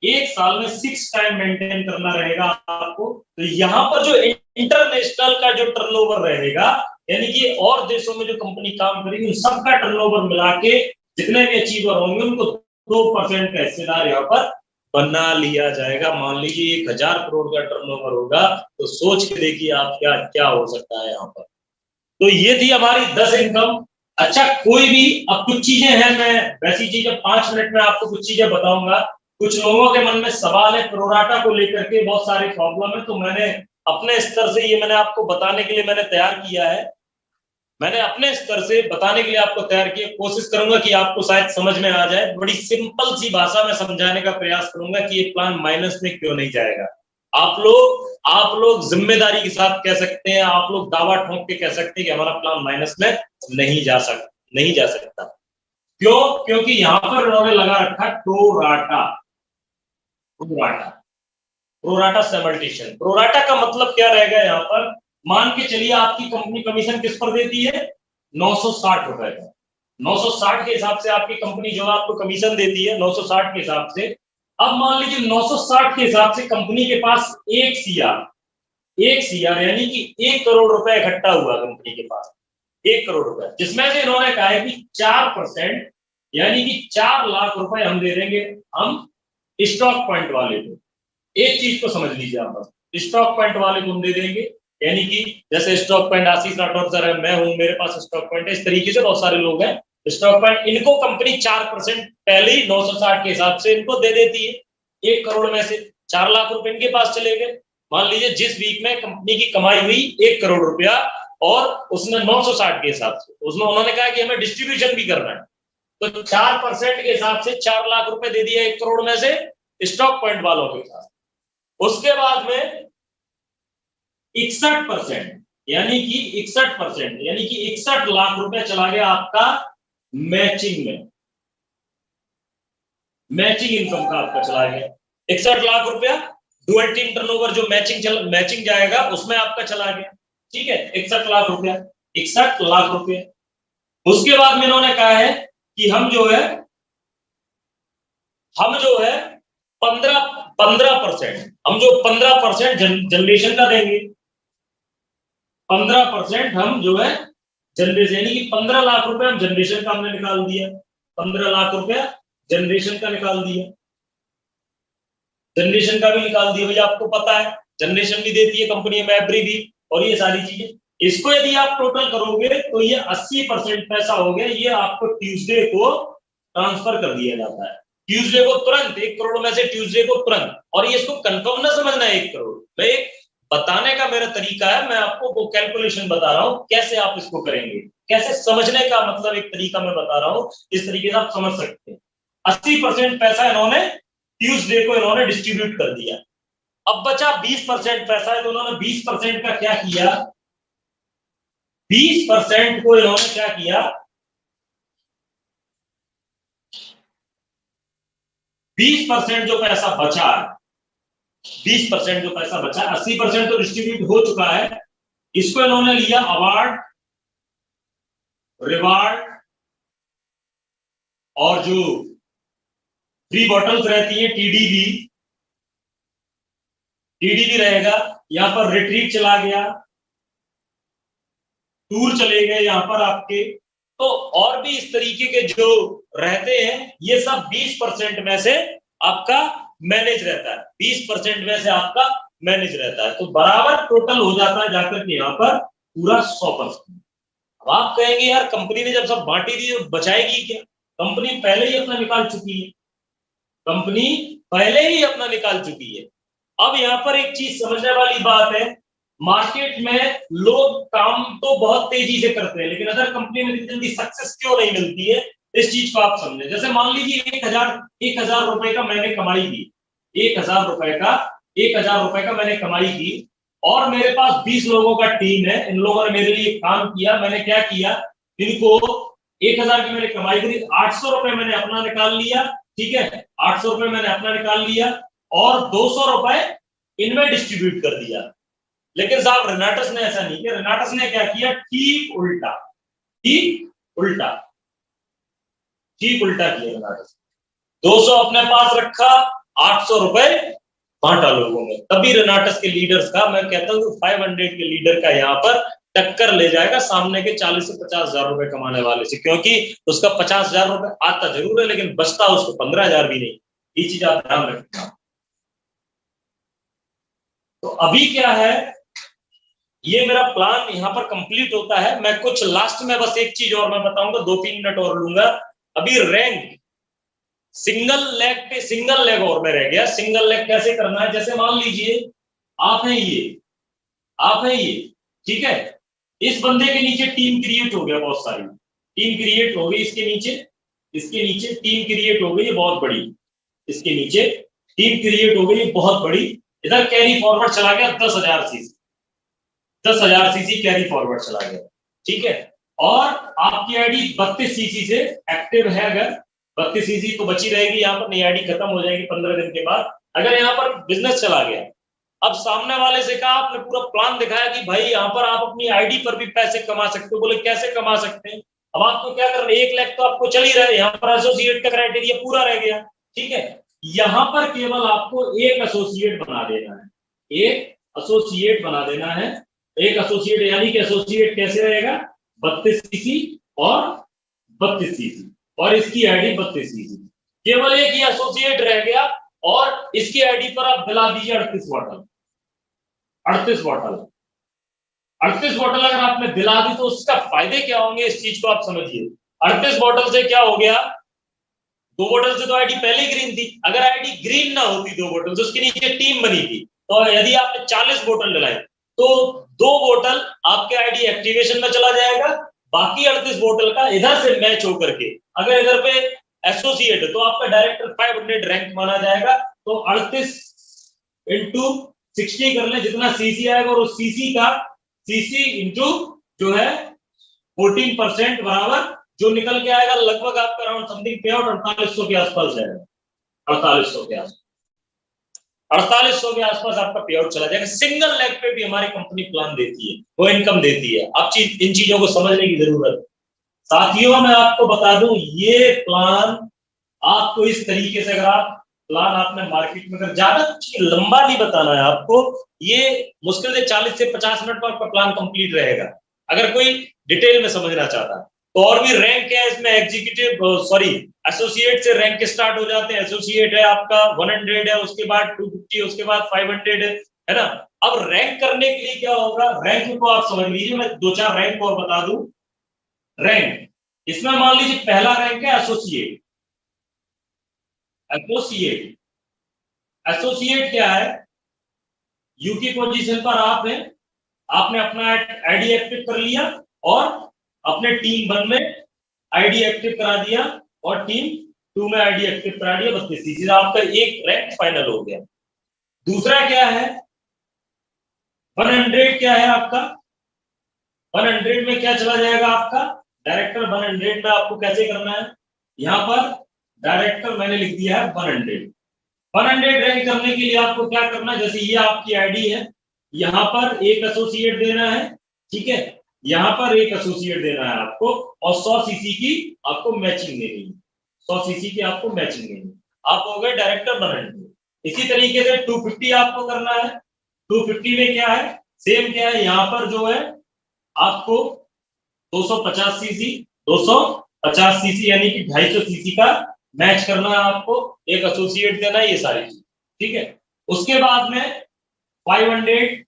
एक साल में 6 टाइम मेंटेन करना रहेगा आपको। तो यहां पर जो इंटरनेशनल का जो टर्नओवर रहेगा, यानी कि और देशों में जो कंपनी काम करेगी उन सबका टर्नओवर मिला के जितने भी अचीवर होंगे उनको 2% का हिस्सेदार यहाँ पर बना लिया जाएगा। मान लीजिए 1000 करोड़ का टर्नओवर होगा, तो सोच के देखिए आप क्या क्या हो सकता है यहाँ पर। तो ये थी हमारी 10 इनकम। अच्छा, कोई भी अब कुछ चीजें हैं, मैं वैसी चीजें 5 मिनट में आपको कुछ चीजें बताऊंगा। कुछ लोगों के मन में सवाल है प्रोराटा को लेकर के, बहुत सारे प्रॉब्लम है, तो मैंने अपने स्तर से ये मैंने आपको बताने के लिए मैंने तैयार किया है। मैंने अपने स्तर से बताने के लिए आपको तैयार किया, कोशिश करूंगा कि आपको शायद समझ में आ जाए। बड़ी सिंपल सी भाषा में समझाने का प्रयास करूंगा कि ये प्लान माइनस में क्यों नहीं जाएगा। आप लोग जिम्मेदारी के साथ कह सकते हैं, आप लोग दावा ठोक के कह सकते हैं कि हमारा प्लान माइनस में नहीं जा सकता। क्यों? क्योंकि यहां पर उन्होंने लगा रखा प्रोराटा, प्रोराटा सैमल्टेशन। प्रोराटा का मतलब क्या रहेगा यहाँ पर, मान के चलिए आपकी कंपनी कमीशन किस पर देती है, 960 रुपए का। 960 के हिसाब से आपकी कंपनी जो आपको कमीशन देती है 960 के हिसाब से। अब मान लीजिए 960 के हिसाब से कंपनी के पास 1 CR यानी कि 1 करोड़ रुपए इकट्ठा हुआ कंपनी के पास, 1 करोड़ रुपए, जिसमें से इन्होंने कहा है कि 4% यानी कि 4 लाख रुपए हम दे देंगे हम स्टॉक पॉइंट वाले को। एक चीज को समझ लीजिए आप, स्टॉक पॉइंट वाले को हम दे देंगे, यानी कि जैसे स्टॉक पॉइंट आशीष राठौर सर है, मैं हूं, मेरे पास स्टॉक पॉइंट है, इस तरीके से बहुत सारे लोग हैं स्टॉक पॉइंट। इनको कंपनी 4% पहले ही 960 के हिसाब से इनको दे देती है। 1 करोड़ में से 4 लाख रुपए इनके पास चले गए। मान लीजिए जिस वीक में कंपनी की कमाई हुई 1 करोड़ रुपया और उसने 960 के हिसाब से, उसमें उन्होंने कहा कि हमें डिस्ट्रीब्यूशन भी करना है, तो 4% के हिसाब से 4 लाख रुपए दे दिया 1 करोड़ में से स्टॉक पॉइंट वालों के साथ। उसके बाद में 61% यानी कि 61% यानी कि 61 लाख रुपए चला गया आपका मैचिंग में, मैचिंग इनकम का आपका चला गया 61 लाख रुपया। डुअल टीम टर्नओवर जो मैचिंग जाएगा उसमें आपका चला गया, ठीक है, 61 लाख रुपया, 61 लाख रुपया। उसके बाद में इन्होंने कहा है कि हम जो है 15% हम जो 15% जनरेशन का देंगे, 15% हम जो है जनरेशन, यानी कि 15 लाख रुपए हम जनरेशन का हमने निकाल दिया, 15 लाख रुपया जनरेशन का निकाल दिया, जनरेशन का भी निकाल दिया। भैया आपको पता है जनरेशन भी देती है कंपनी में, एवरी वीक, और ये सारी चीजें। इसको यदि आप टोटल करोगे तो ये 80% पैसा हो गया, ये आपको ट्यूसडे को ट्रांसफर कर दिया जाता है, ट्यूसडे को तुरंत, 1 करोड़ में से ट्यूसडे को तुरंत। और ये इसको कंफर्म ना समझना है 1 करोड़, मैं एक बताने का मेरा तरीका है, मैं आपको वो कैलकुलेशन बता रहा हूं कैसे आप इसको करेंगे, कैसे समझने का मतलब एक तरीका मैं बता रहा हूं, इस तरीके से आप समझ सकते हैं। 80% पैसा इन्होंने ट्यूसडे को इन्होंने डिस्ट्रीब्यूट कर दिया। अब बचा 20% पैसा है, तो उन्होंने 20% का क्या किया, 20% को इन्होंने क्या किया, 20% जो पैसा बचा, 20% जो पैसा बचा, 80% तो डिस्ट्रीब्यूट हो चुका है, इसको इन्होंने लिया अवार्ड, रिवार्ड, और जो फ्री बॉटल्स रहती है टीडीबी, टीडीबी रहेगा। यहां पर रिट्रीट चला गया, टूर चले गए यहां पर आपके। तो और भी इस तरीके के जो रहते हैं, ये सब 20% में से आपका मैनेज रहता है, 20% में से आपका मैनेज रहता है। तो बराबर टोटल हो जाता है जाकर के यहाँ पर पूरा 100%। अब आप कहेंगे यार कंपनी ने जब सब बांटी दी तो बचाएगी क्या? कंपनी पहले ही अपना निकाल चुकी है, कंपनी पहले ही अपना निकाल चुकी है। अब यहाँ पर एक चीज समझने वाली बात है, मार्केट में लोग काम तो बहुत तेजी से करते हैं, लेकिन अगर कंपनी में जल्दी सक्सेस क्यों नहीं मिलती है, इस चीज को आप समझें। जैसे मान लीजिए 1,000 रुपए का मैंने कमाई की, 1,000 रुपए का मैंने कमाई की, और मेरे पास 20 लोगों का टीम है। इन लोगों ने मेरे लिए काम किया। मैंने क्या किया, इनको 1,000 की मैंने कमाई करी, 800 रुपए मैंने अपना निकाल लिया, ठीक है, 800 रुपए मैंने अपना निकाल लिया, और 200 रुपए इनमें डिस्ट्रीब्यूट कर दिया। लेकिन साहब रेनाटस ने ऐसा नहीं किया। रेनाटस ने क्या किया, ठीक उल्टा, ठीक उल्टा, ठीक उल्टा किया रेनाटस। 200 अपने पास रखा, 800 रुपए बांटा लोगों में। तभी रेनाटस के लीडर्स का, मैं कहता हूँ 500 के लीडर का यहाँ पर टक्कर ले जाएगा सामने के 40 से 50,000 रुपए कमाने वाले से, क्योंकि उसका 50,000 रुपए आता जरूर है, लेकिन बचता उसको 15,000 भी नहीं। ये चीज आप ध्यान रखना। तो अभी क्या है, ये मेरा प्लान यहाँ पर कंप्लीट होता है। मैं कुछ लास्ट में बस एक चीज और मैं बताऊंगा, 2-3 मिनट और लूंगा। अभी रैंक सिंगल लेग और में रह गया। सिंगल लेग कैसे करना है, जैसे मान लीजिए आप हैं ये, आप हैं ये, ठीक है, इस बंदे के नीचे टीम क्रिएट हो गया, बहुत सारी टीम क्रिएट हो गई। इसके नीचे टीम क्रिएट हो गई बहुत बड़ी, इसके नीचे टीम क्रिएट हो गई बहुत बड़ी। इधर कैरी फॉरवर्ड चला गया 10,000 सीसी, 10,000 सीसी कैरी फॉरवर्ड चला गया, ठीक है। और आपकी आईडी 32 सीसी से एक्टिव है, अगर 32 सीसी तो बची रहेगी यहाँ पर, नई आईडी खत्म हो जाएगी 15 दिन के बाद। अगर यहाँ पर बिजनेस चला गया, अब सामने वाले से कहा, आपने पूरा प्लान दिखाया कि भाई यहाँ पर आप अपनी आईडी पर भी पैसे कमा सकते हो। बोले कैसे कमा सकते हैं? अब आपको क्या करना है, 1 लाख तो आपको चल ही रहा है, यहाँ पर एसोसिएट का क्राइटेरिया पूरा रह गया, ठीक है। यहाँ पर केवल आपको एक एसोसिएट बना देना है, एक एसोसिएट बना देना है, एक एसोसिएट। यानी कि एसोसिएट कैसे रहेगा, 32 सीसी और 32 सीसी, और इसकी आईडी 32 सीसी। केवल एक ही एसोसिएट रह गया, और इसकी आईडी पर आप दिला दीजिए 38 बॉटल। 38 बॉटल, 38 बॉटल अगर आपने दिला दी तो उसका फायदे क्या होंगे, इस चीज को आप समझिए। 38 बॉटल से क्या हो गया, 2 बॉटल से तो आईडी पहले ही ग्रीन थी। अगर आईडी ग्रीन ना होती 2 बॉटल से, उसके नीचे टीम बनी थी, तो यदि आपने 40 बोतल दिलाई तो 2 बोतल आपके आईडी एक्टिवेशन में चला जाएगा, बाकी 38 बोतल का इधर से मैच होकर के, अगर इधर पे एसोसिएट है तो आपका डायरेक्टर 500 रैंक माना जाएगा। तो 38 इंटू 60 कर ले, जितना सीसी आएगा, और उस सीसी का सीसी इंटू जो है 14% बराबर जो निकल के आएगा, लगभग आपका अराउंड समथिंग पे आउट 4800 के आसपास जाएगा, 4800 के आसपास, 4800 के आसपास आपका पे आउट चला जाएगा। सिंगल लेग पे भी हमारी कंपनी प्लान देती है, वो इनकम देती है। आप इन चीजों को समझने की जरूरत है। साथियों, मैं आपको बता दूं, ये प्लान आपको इस तरीके से, अगर आप प्लान आपने मार्केट में, अगर ज्यादा लंबा नहीं बताना है आपको, ये मुश्किल से 40 से 50 मिनट में आपका प्लान कंप्लीट रहेगा, अगर कोई डिटेल में समझना चाहता है। तो और भी रैंक है इसमें, एग्जीक्यूटिव एसोसिएट से रैंक स्टार्ट हो जाते हैं। एसोसिएट है आपका 100 है, उसके बाद 250, उसके बाद 500 है ना। अब रैंक करने के लिए क्या होगा, रैंक को आप समझ लीजिए, मैं 2-4 रैंक और बता दूं। रैंक, इसमें मान लीजिए पहला रैंक है एसोसिएट। एसोसिएट, एसोसिएट क्या है, यूकी पोजीशन पर आप हैं, आपने अपना आईडी एक्टिव कर लिया, और अपने टीम 1 में आईडी एक्टिव करा दिया, और टीम 2 में आईडी एक्टिव करा दिया, 32 सीसी, आपका एक रैंक फाइनल हो गया। दूसरा क्या है, 100 क्या है आपका, 100 में क्या चला जाएगा आपका डायरेक्टर। 100 में आपको कैसे करना है, यहां पर डायरेक्टर मैंने लिख दिया है 100। 100 रैंक करने के लिए आपको क्या करना है, जैसे ये आपकी आईडी है, यहां पर एक एसोसिएट देना है, ठीक है, यहाँ पर एक एसोसिएट देना है आपको और 100 सीसी की आपको मैचिंग देनी है, 100 सीसी की आपको मैचिंग देनी है, आप हो गए डायरेक्टर बनने। इसी तरीके से 250 आपको करना है। 250 में क्या है, सेम क्या है, यहाँ पर जो है आपको 250 सीसी 250 सीसी यानी कि 250 सीसी का मैच करना है आपको, एक एसोसिएट देना है, ये सारी चीज। ठीक है, उसके बाद में 500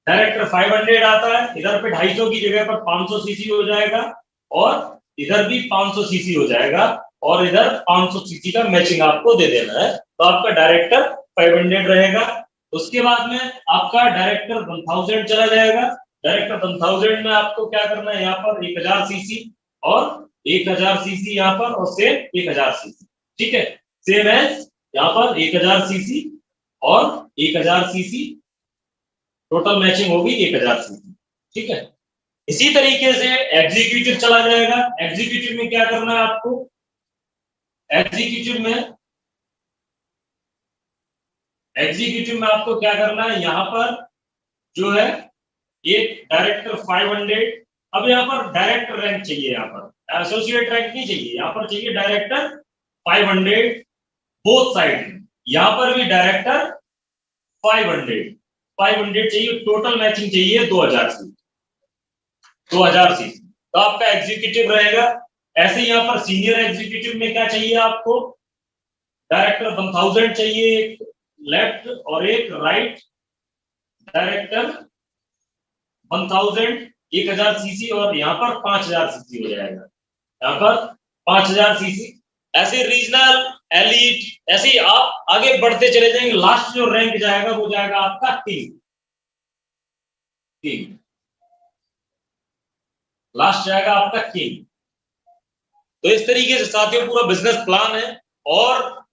डायरेक्टर 500 आता है, इधर पे 250 की जगह पर 500 सीसी हो जाएगा और इधर भी 500 सीसी हो जाएगा और इधर 500 सीसी का मैचिंग आपको दे देना है, तो आपका डायरेक्टर 500 रहेगा। उसके बाद में आपका डायरेक्टर 1000 चला जाएगा। डायरेक्टर 1000 में आपको क्या करना है, यहाँ पर 1000 सीसी और 1000 सीसी यहाँ पर और सेम 1000 सीसी। ठीक है, सेम एज यहाँ पर 1000 सीसी और 1000 सीसी, टोटल मैचिंग होगी 1000 सीसी। ठीक है, इसी तरीके से एग्जीक्यूटिव चला जाएगा। एग्जीक्यूटिव में क्या करना है आपको, एग्जीक्यूटिव में आपको क्या करना है, यहाँ पर जो है एक डायरेक्टर 500। अब यहाँ पर डायरेक्टर रैंक चाहिए, यहाँ पर एसोसिएट रैंक नहीं चाहिए, यहाँ पर चाहिए डायरेक्टर 500 बोथ साइड। यहाँ पर भी डायरेक्टर 500 चाहिए, टोटल मैचिंग चाहिए 2000 सीसी। तो आपका एग्जीक्यूटिव रहेगा। ऐसे ही यहाँ पर सीनियर एग्जीक्यूटिव में क्या चाहिए आपको, डायरेक्टर 1000 चाहिए, एक लेफ्ट और एक राइट, डायरेक्टर 1000 1000 सीसी और यहाँ पर 5000 सीसी हो जाएगा, यहाँ पर 5000 सीसी। ऐसे रीजनल एलिट, ऐसे ही आप आगे बढ़ते चले जाएंगे, लास्ट जो रैंक जाएगा वो जाएगा आपका किंग। लास्ट जाएगा आपका किंग। तो इस तरीके से साथियों पूरा बिजनेस प्लान है और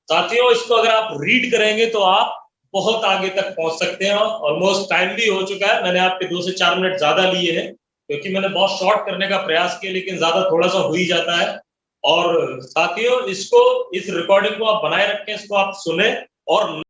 साथियों इसको अगर आप रीड करेंगे तो आप बहुत आगे तक पहुंच सकते हैं। ऑलमोस्ट टाइम भी हो चुका है, मैंने आपके 2 से 4 मिनट ज्यादा लिए हैं क्योंकि मैंने बहुत शॉर्ट करने का प्रयास किया, लेकिन ज्यादा थोड़ा सा हो ही जाता है। और साथियों इसको, इस रिकॉर्डिंग को आप बनाए रखें, इसको आप सुने और